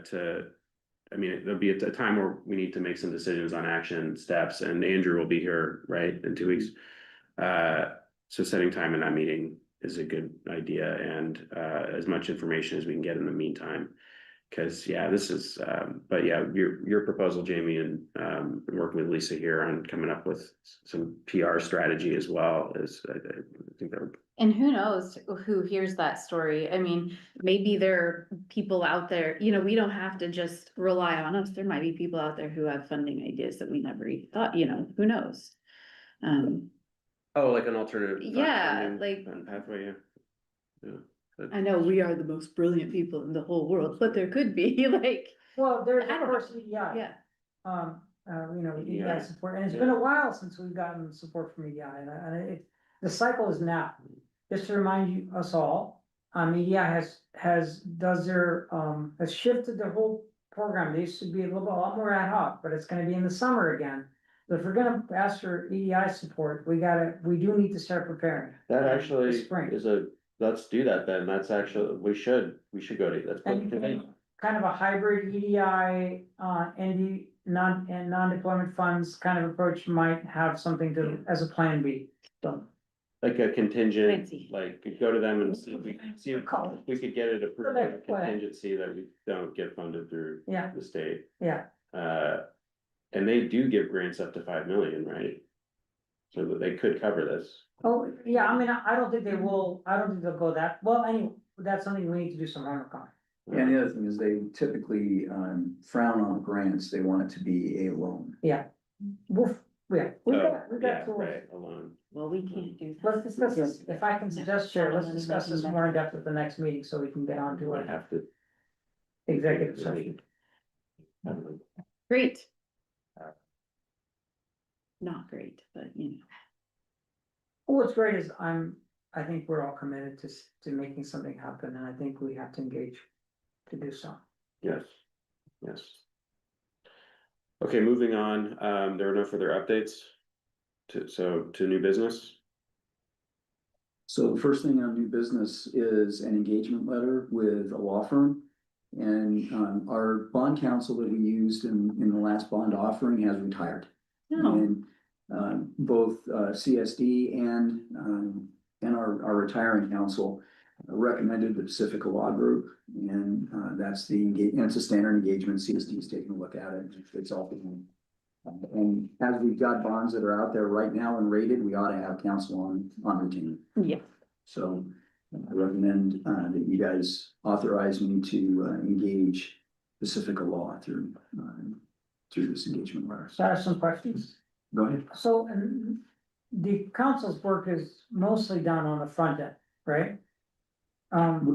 mean, there'll be a time where we need to make some decisions on action steps, and Andrew will be here, right, in 2 weeks. So setting time in that meeting is a good idea, and as much information as we can get in the meantime. Cause yeah, this is, but yeah, your proposal, Jamie, and working with Lisa here on coming up with some PR strategy as well is, I think that would. And who knows who hears that story? I mean, maybe there are people out there, we don't have to just rely on us. There might be people out there who have funding ideas that we never even thought, who knows? Oh, like an alternative. Yeah, funding like- pathway, yeah. Yeah. I know we are the most brilliant people in the whole world, but there could be like, well, there's I of don't course EDI. yeah. EDI Yeah. support, and it's been a while since we've gotten support from EDI, and the cycle is now. Just to remind us all, EDI has shifted their whole program. They used to be a lot more ad hoc, but it's gonna be in the summer again. But if we're gonna ask for EDI support, we do need to start preparing. That The actually spring. is let's do that then. That's actually, we should go to, that's. And kind of a hybrid EDI, non-deployment funds kind of approach might have something to, as a plan B, so. Like a contingent, Fancy. like could go to them and see if we could get it approved, Okay, as a contingency that we don't get funded through Yeah. the state. Yeah, And they do give grants up to 5 million, right? So that they could cover this. oh, yeah, I mean, I don't think they will, I don't think they'll go that, well, anyway, that's something we need to do some homework on. And the other thing is they typically frown on grants, they want it to be a loan. Yeah. We'll, we Oh, got yeah, tools. right, alone. Well, we can't do that. Let's discuss this, if I can suggest, Chair, let's discuss this more in depth at the next meeting, so we can get on to I our have to. executive session. Great. Not great, but What's great is I think we're all committed to making something happen, and I think we have to engage to do so. Yes, yes. Okay, moving on, there are no further updates to new business. So the first thing on new business is an engagement letter with a law firm. And our bond counsel that we used in the last bond offering has retired. no, And both CSD and our retiring counsel recommended the Pacifica Law Group. And that's and it's a standard engagement. CSD is taking a look at it. It's all being. And as we've got bonds that are out there right now and rated, we ought to have counsel on retainer. yeah, So I recommend that you guys authorize me to engage Pacifica Law through this engagement letter. So I have some questions. Go ahead. So, the council's work is mostly done on the front end, right?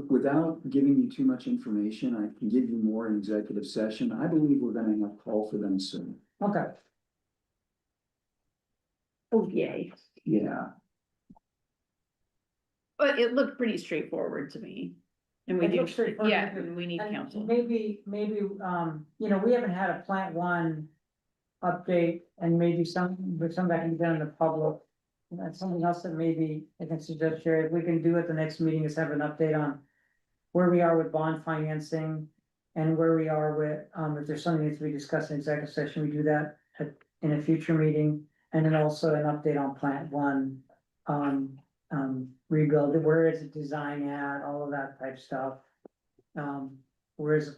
Without giving you too much information, I can give you more in executive session. I believe we're gonna have a call for them soon. Okay, oh, yay. Yeah, But it looked pretty straightforward to me. And we It do, looks straightforward. yeah, and we need and counsel. maybe, we haven't had a plant one update, and maybe some that can be done in the public. And that's something else that maybe I can suggest, Sherry, if we can do at the next meeting, is have an update on where we are with bond financing and where we are with, if there's something that needs to be discussed in executive session, we do that in a future meeting. And then also an update on plant one, rebuild, where is it design at, all of that type stuff. Where is the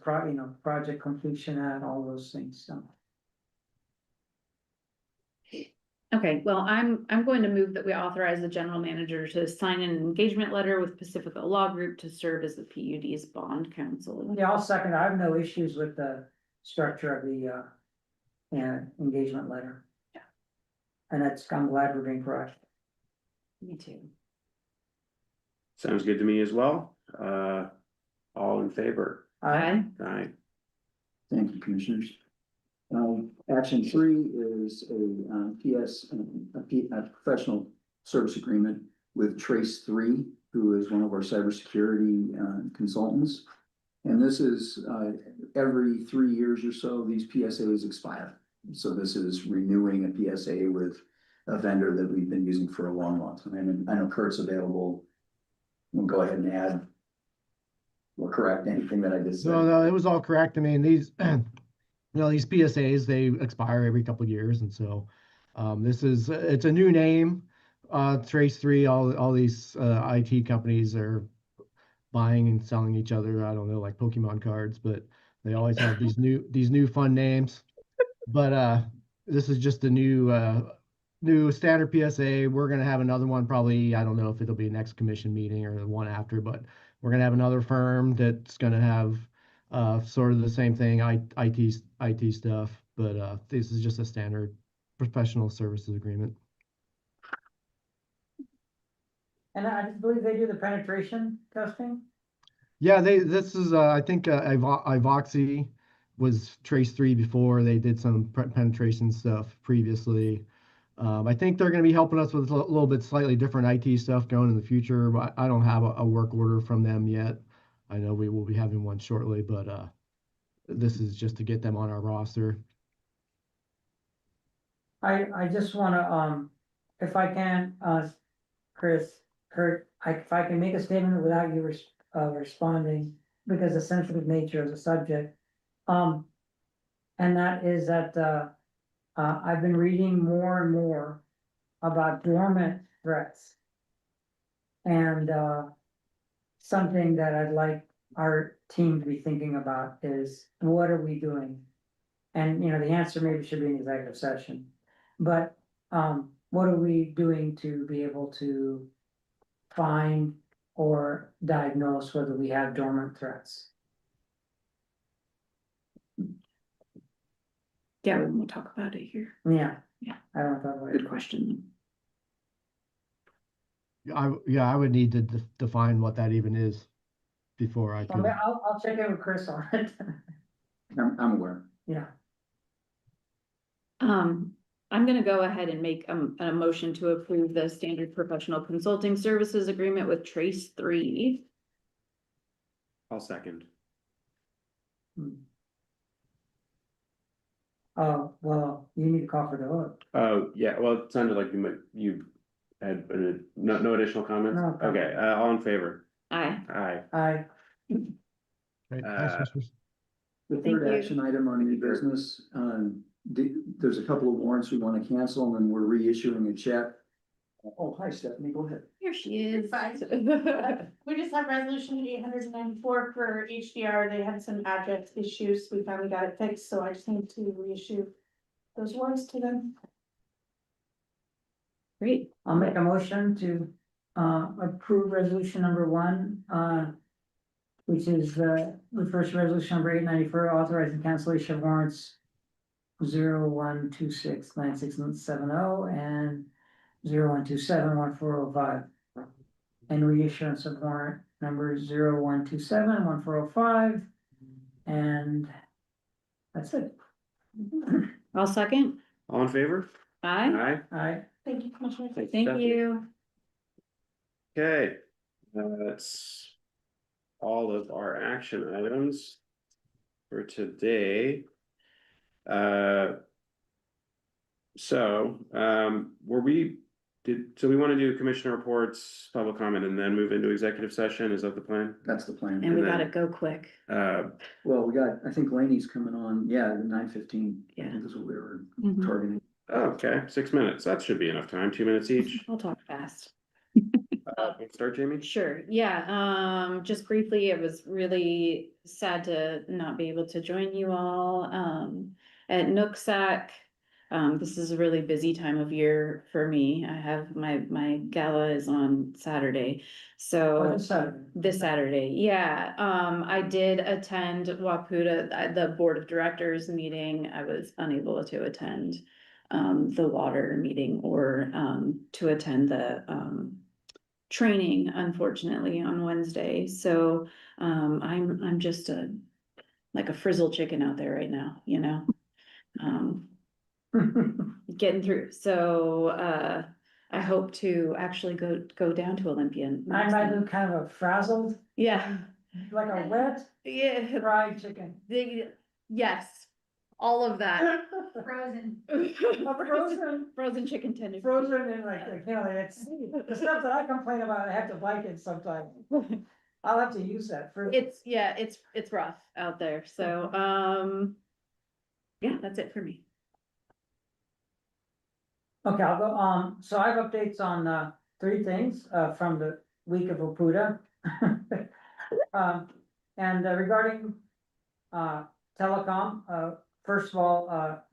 project completion at, all those things, so. Okay, well, I'm going to move that we authorize the general manager to sign an engagement letter with Pacifica Law Group to serve as the PUD's bond counsel. Yeah, I'll second. I have no issues with the structure of the engagement letter. Yeah. And I'm glad we're being proactive. Me too. Sounds good to me as well. All in favor? Aye. Aye. thank you, commissioners. Action 3 is a professional service agreement with Trace 3, who is one of our cybersecurity consultants. And this is every 3 years or so, these PSAs expire. So this is renewing a PSA with a vendor that we've been using for a long, long time. And I know Kurt's available. We'll go ahead and add or correct anything that I just said. No, it was all correct. I mean, these, these PSAs, they expire every couple of years. And so it's a new name, Trace 3, all these IT companies are buying and selling each other. I don't know, like Pokemon cards, but they always have these new fun names. But this is just a new standard PSA. We're gonna have another one probably. I don't know if it'll be next commission meeting or the one after, but we're gonna have another firm that's gonna have sort of the same thing, IT stuff. But this is just a standard professional services agreement. And I believe they do the penetration testing. Yeah, this is I think Ivoxy was Trace 3 before. They did some penetration stuff previously. I think they're going to be helping us with a little bit slightly different IT stuff going in the future, but I don't have a work order from them yet. I know we will be having one shortly, but this is just to get them on our roster. I just wanna, if I can, Chris, Kurt, if I can make a statement without you responding, because the sensitive nature of the subject. And that is that, I've been reading more and more about dormant threats. And, something that I'd like our team to be thinking about is, what are we doing? And, the answer maybe should be an executive session, but, what are we doing to be able to find or diagnose whether we have dormant threats? Yeah, we won't talk about it here. Yeah. Yeah. I don't know. Good question. I would need to define what that even is before I could. I'll check in with Chris on it. I'm aware. Yeah. I'm gonna go ahead and make a motion to approve the standard professional consulting services agreement with Trace 3. I'll second. Oh, well, you need to call for the vote. Oh, yeah, well, it sounded like you had no additional comments? No comment. Okay, all in favor? Aye. Aye. Right, thanks, commissioners. The Thank third you. action item on new business, there's a couple of warrants we want to cancel, and then we're reissuing a check. Oh, hi, Stephanie, go ahead. Here she is. Fine. We just have resolution 894 for HDR. They had some address issues. We finally got it fixed, so I just need to reissue those warrants to them. Great. I'll make a motion to approve resolution number 1, which is the first resolution number 894, authorizing cancellation of warrants 01269670 and 01271405, and reissuance of warrant number 01271405, and that's it. I'll second. All in favor? Aye. Aye. Thank you, Commissioner. Thanks, Thank Stephanie. you. Okay, that's all of our action items for today. So we want to do commissioner reports, public comment, and then move into executive session? Is that the plan? That's the plan. And we then- gotta go quick. Well, I think Laney's coming on, yeah, 9:15. I Yeah. think that's what we were Mhm. targeting. Okay, 6 minutes. That should be enough time, 2 minutes each. I'll talk fast. Start, Jamie? Sure, yeah, just briefly, it was really sad to not be able to join you all, at Nooksack. This is a really busy time of year for me. I have my gala is on Saturday, so. This Saturday, yeah, I did attend Wapuda, the Board of Directors meeting. I was unable to attend the water meeting or to attend the training, unfortunately, on Wednesday. So I'm just like a frizzled chicken out there right now, getting through. So I hope to actually go down to Olympia. I might look kind of a frazzled, Yeah, like a wet yeah, fried chicken. yes, all of that. Frozen. Frozen chicken tender. Frozen and like, you know, it's the stuff that I complain about, I have to bike it sometimes. I'll have to use that for. Yeah, it's rough out there, so, yeah, that's it for me. Okay, I'll go, so I have updates on, three things, from the week of Opuda. And regarding, telecom, first of all,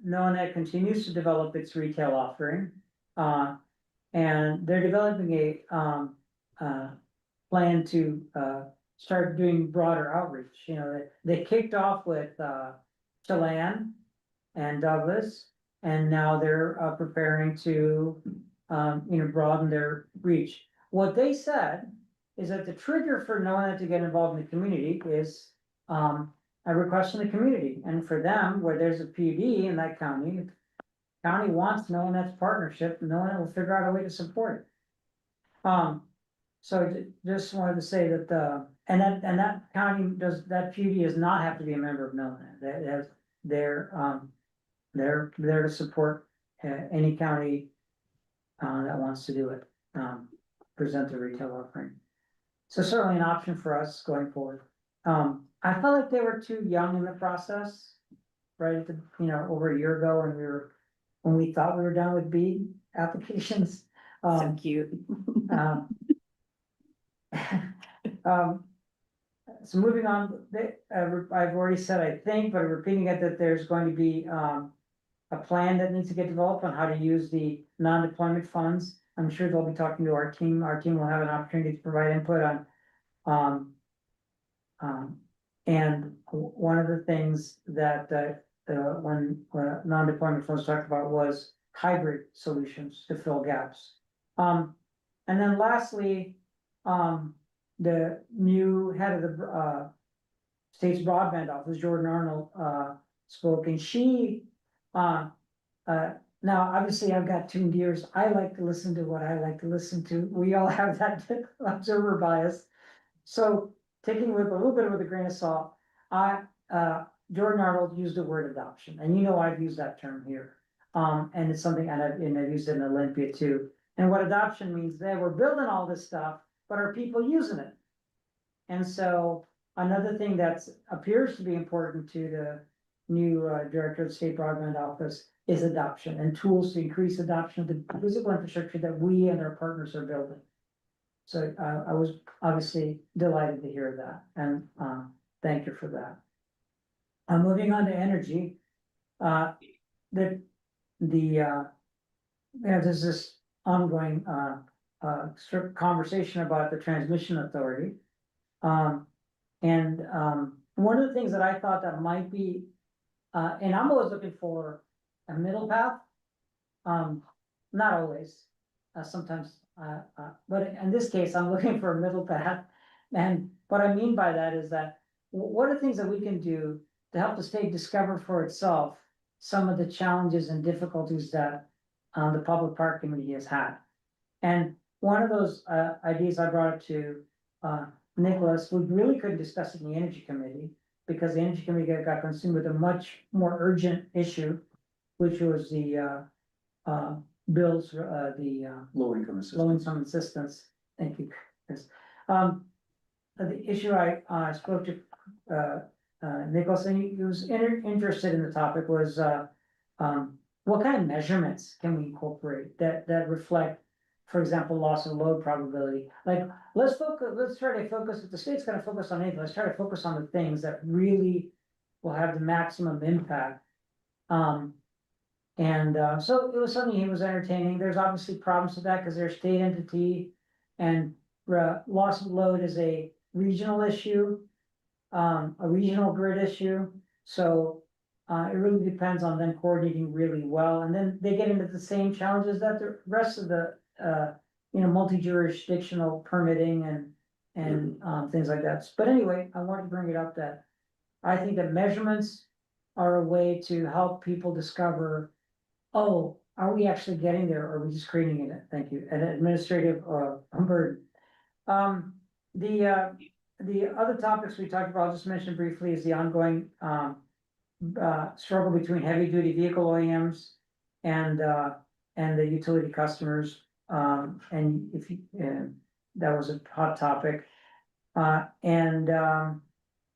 NOAA continues to develop its retail offering. And they're developing a plan to, start doing broader outreach, you know, they kicked off with, Chelan and Douglas. And now they're, preparing to, you know, broaden their reach. What they said is that the trigger for NOAA to get involved in the community is, a request from the community. And for them, where there's a PUD in that county wants NOAA's partnership, and NOAA will figure out a way to support it. So just wanted to say that, and that county that PUD does not have to be a member of NOAA. They're there to support, any county, that wants to do it, present the retail offering. So certainly an option for us going forward. I felt like they were too young in the process, right at the, you know, over a year ago when we thought we were done with BEAD applications. So cute. So moving on, I've already said, I think, but I'm repeating it, that there's going to be, a plan that needs to get developed on how to use the non-deployment funds. I'm sure they'll be talking to our team. Our team will have an opportunity to provide input on, and one of the things that, when non-deployment funds talked about was hybrid solutions to fill gaps. And then lastly, the new head of the, state's broadband office, Jordan Arnold, spoke, and she, now, obviously, I've got tuned ears. I like to listen to what I like to listen to. We all have that observer bias. So taking with a little bit with a grain of salt, Jordan Arnold used the word adoption, and you know I've used that term here. And it's something, and I've used it in Olympia too. And what adoption means, that we're building all this stuff, but are people using it? And so another thing that appears to be important to the new director of the state broadband office is adoption and tools to increase adoption of the physical infrastructure that we and our partners are building. So I was obviously delighted to hear that, and thank you for that. Moving on to energy, there's this ongoing conversation about the transmission authority. And one of the things that I thought that might be, and I'm always looking for a middle path. Not always, sometimes, but in this case, I'm looking for a middle path. And what I mean by that is that, what are things that we can do to help the state discover for itself some of the challenges and difficulties that the Public Park Committee has had? And one of those ideas I brought up to Nicholas, we really couldn't discuss it in the Energy Committee, because the Energy Committee got consumed with a much more urgent issue, which was the bills, the Low income assistance. low income assistance. Thank you, Chris. The issue I spoke to Nicholas, and he was interested in the topic, was what kind of measurements can we incorporate that reflect, for example, loss of load probability? Like, let's try to focus, if the state's gonna focus on anything, let's try to focus on the things that really will have the maximum impact. So it was something he was entertaining. There's obviously problems with that, because they're a state entity, and loss of load is a regional issue, a regional grid issue. So it really depends on them coordinating really well, and then they get into the same challenges that the rest of the multi-jurisdictional permitting and things like that. But anyway, I wanted to bring it up that I think that measurements are a way to help people discover, oh, are we actually getting there, or are we just creating it? Thank you, an administrative, burden. The other topics we talked about, I'll just mention briefly, is the ongoing, struggle between heavy-duty vehicle OEMs and the utility customers. And if you, that was a hot topic. And there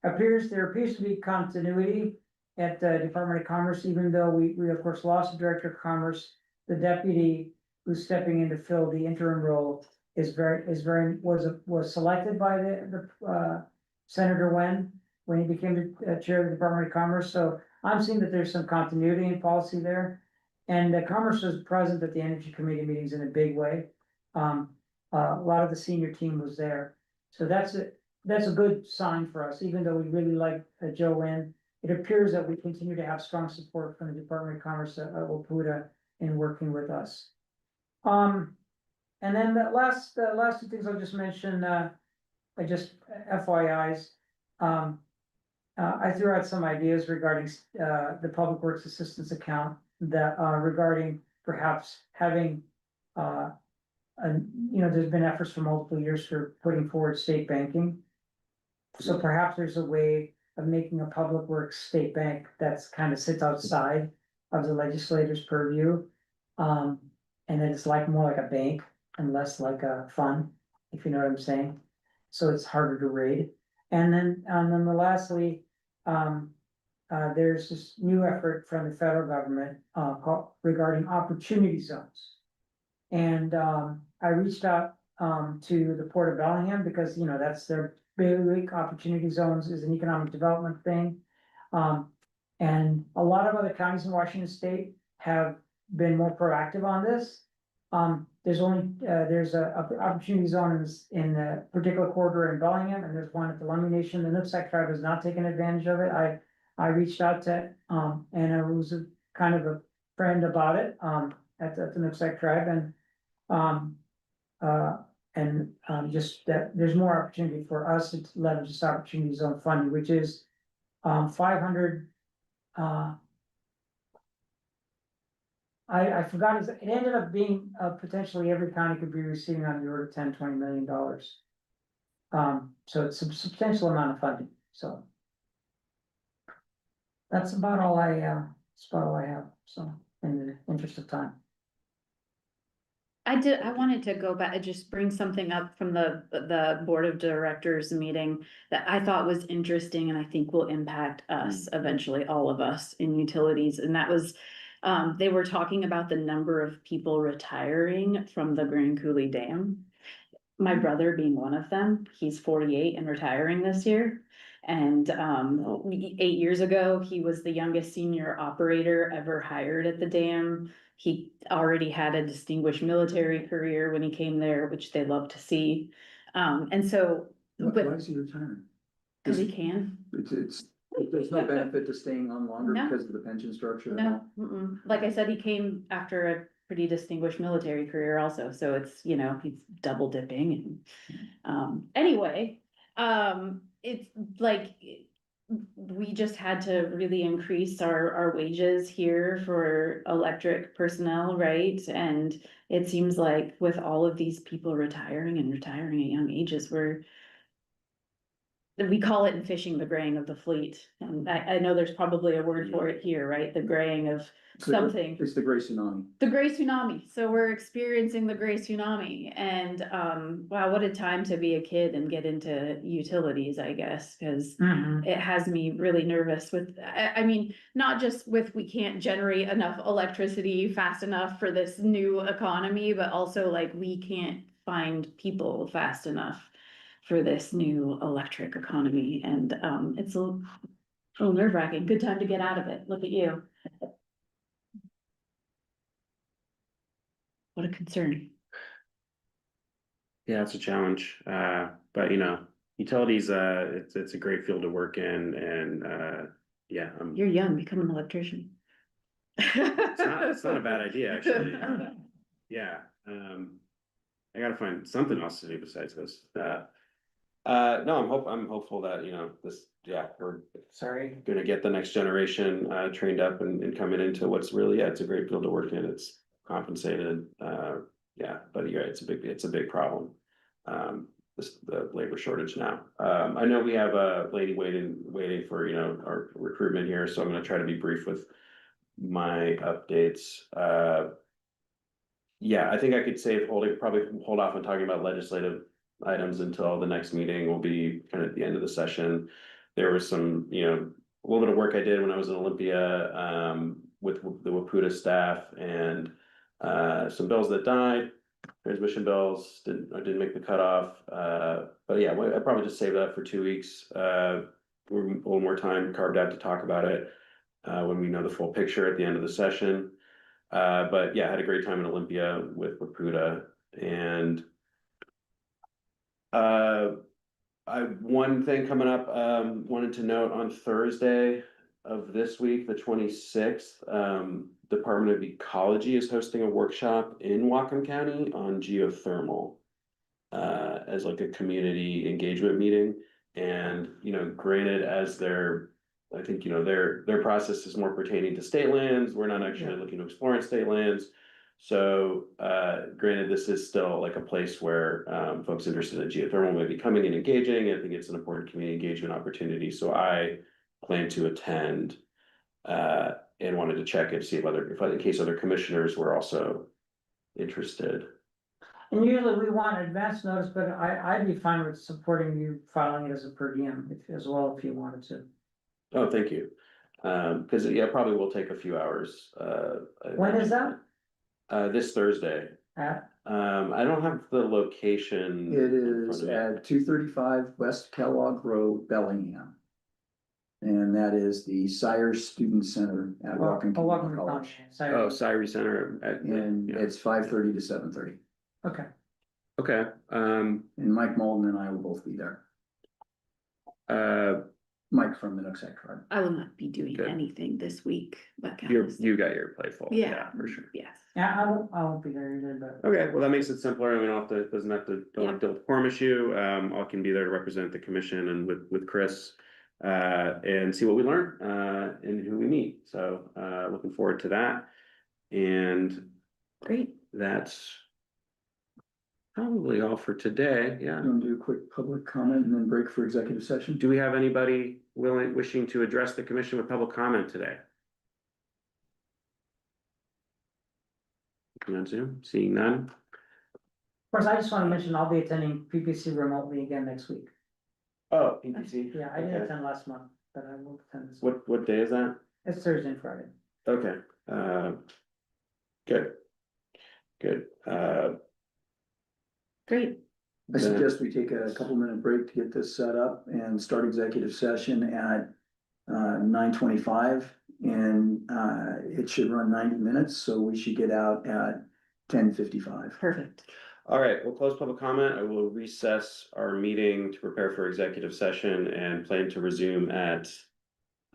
appears to be continuity at the Department of Commerce, even though we of course lost the Director of Commerce. The deputy who's stepping in to fill the interim role was selected by the Senator when he became the chair of the Department of Commerce. So I'm seeing that there's some continuity in policy there. And Commerce was present at the Energy Committee meetings in a big way. A lot of the senior team was there. So that's a good sign for us, even though we really like Joe Wynn. It appears that we continue to have strong support from the Department of Commerce at WPUDA in working with us. And then the last two things I'll just mention, I just FYIs. I threw out some ideas regarding the Public Works Assistance account that regarding perhaps having there's been efforts for multiple years for putting forward state banking. So perhaps there's a way of making a public works state bank that's kind of sits outside of the legislator's purview. And then it's like more like a bank and less like a fund, if you know what I'm saying. So it's harder to raid. And then lastly, there's this new effort from the federal government regarding opportunity zones. And I reached out to the Port of Bellingham because that's their big opportunity zones is an economic development thing. And a lot of other counties in Washington State have been more proactive on this. There's a opportunity zone in a particular corridor in Bellingham, and there's one at the Lummi Nation. The Nooksack tribe has not taken advantage of it. I reached out to and I was kind of a friend about it at the Nooksack tribe, and just that there's more opportunity for us to leverage this opportunity zone funding, which is 500. I forgot, it ended up being potentially every county could be receiving on the order of $10-20 million. So it's a substantial amount of funding. So that's about all I have. So in the interest of time. I wanted to go back and just bring something up from the board of directors meeting that I thought was interesting and I think will impact us eventually, all of us in utilities. And that was, they were talking about the number of people retiring from the Grand Coulee Dam. My brother being one of them, he's 48 and retiring this year. And 8 years ago, he was the youngest senior operator ever hired at the dam. He already had a distinguished military career when he came there, which they love to see. And so. Why is he retiring? Because he can. There's no benefit to staying on longer No. because of the pension structure? No, like I said, he came after a pretty distinguished military career also, so it's, he's double dipping and, anyway, it's like, we just had to really increase our wages here for electric personnel, right? And it seems like with all of these people retiring at young ages, we call it in fishing the graying of the fleet. And I know there's probably a word for it here, right? The graying of something. It's the gray tsunami. The gray tsunami. So we're experiencing the gray tsunami. And wow, what a time to be a kid and get into utilities, I guess, because it has me really nervous with, I mean, not just with we can't generate enough electricity fast enough for this new economy, but also like we can't find people fast enough for this new electric economy. And it's a little nerve-wracking. Good time to get out of it. Look at you. What a concern. Yeah, it's a challenge. But utilities, it's a great field to work in, and yeah. You're young, become an electrician. It's not a bad idea, actually. Yeah. I gotta find something else to do besides this. No, I'm hopeful that, we're gonna get the next generation trained up and coming into what's really, it's a great field to work in. It's compensated, yeah, but yeah, it's a big problem. The labor shortage now. I know we have a lady waiting for, our recruitment here, so I'm gonna try to be brief with my updates. Yeah, I think I could probably hold off on talking about legislative items until the next meeting will be kind of at the end of the session. There was some, a little bit of work I did when I was in Olympia, with the Waputa staff and, some bills that died. Transmission bills didn't make the cutoff, but yeah, I probably just save that for 2 weeks. We're a little more time carved out to talk about it, when we know the full picture at the end of the session. But yeah, I had a great time in Olympia with Waputa, and one thing coming up, wanted to note on Thursday of this week, the 26th, Department of Ecology is hosting a workshop in Whatcom County on geothermal, as like a community engagement meeting. And, granted, I think, their process is more pertaining to state lands. We're not actually looking to explore in state lands. So, granted, this is still like a place where, folks interested in geothermal may be coming and engaging. I think it's an important community engagement opportunity. So I plan to attend, and wanted to check and see if in case other commissioners were also interested. And usually we want advance notice, but I'd be fine with supporting you filing it as a per diem as well, if you wanted to. Oh, thank you. Because probably will take a few hours. When is that? This Thursday. I don't have the location. It in front is of me. at 235 West Kellogg Road, Bellingham. And that is the Sire Student Center at Whatcom Community College. Oh, Syrie Center. And it's 5:30 to 7:30. Okay. Okay. And Mike Malden and I will both be there. Mike from the Nooksack Tribe. I will not be doing Good. anything this week, but. You got your plate full. Yeah, for sure. yes. Yeah, I won't be there either, but. Okay, well, that makes it simpler, and we don't have to deal with the quorum issue. I can be there to represent the commission and with Chris, and see what we learn, and who we meet. So, looking forward to that. And Great. that's probably all for today. Yeah. I'm gonna do a quick public comment and then break for executive session. Do we have anybody wishing to address the commission with public comment today? On Zoom, seeing none. Of course, I just want to mention I'll be attending PPC remotely again next week. Oh, PPC. Yeah, I didn't Okay. attend last month, but I will attend this week. What day is that? It's Thursday and Friday. Okay, good. Good, Great. I suggest we take a couple minute break to get this set up and start executive session at 9:25. And it should run 90 minutes, so we should get out at 10:55. Perfect. all right, we'll close public comment. I will recess our meeting to prepare for executive session and plan to resume at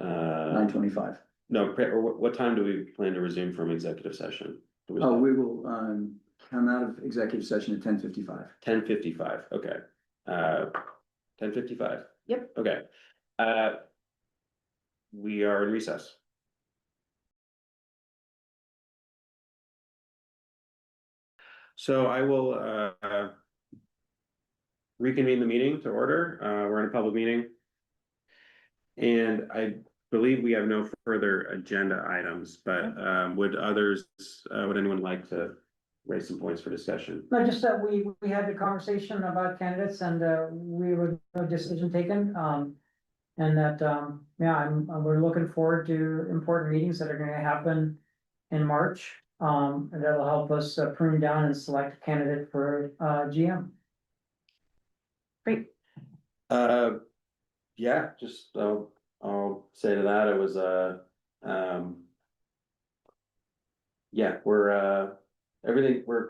9:25. no, what time do we plan to resume from executive session? Oh, we will come out of executive session at 10:55. 10:55, okay. 10:55. Yep. Okay. We are in recess. So I will reconvene the meeting to order. We're in a public meeting. And I believe we have no further agenda items, but would anyone like to raise some points for discussion? No, just that we had the conversation about candidates and we were no decision taken. And that we're looking forward to important meetings that are gonna happen in March. And that'll help us prune down and select a candidate for GM. Great. Yeah, just I'll say to that, it was yeah, we're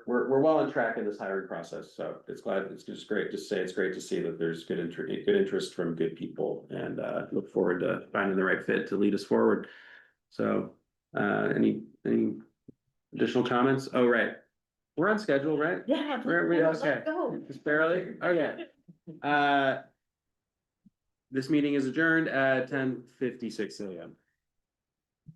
well on track in this hiring process, so it's just great to see that there's good interest from good people, and look forward to finding the right fit to lead us forward. So any additional comments? Oh, right, we're on schedule, right? Yeah. Okay. Just barely, okay. This meeting is adjourned at 10:56 a.m.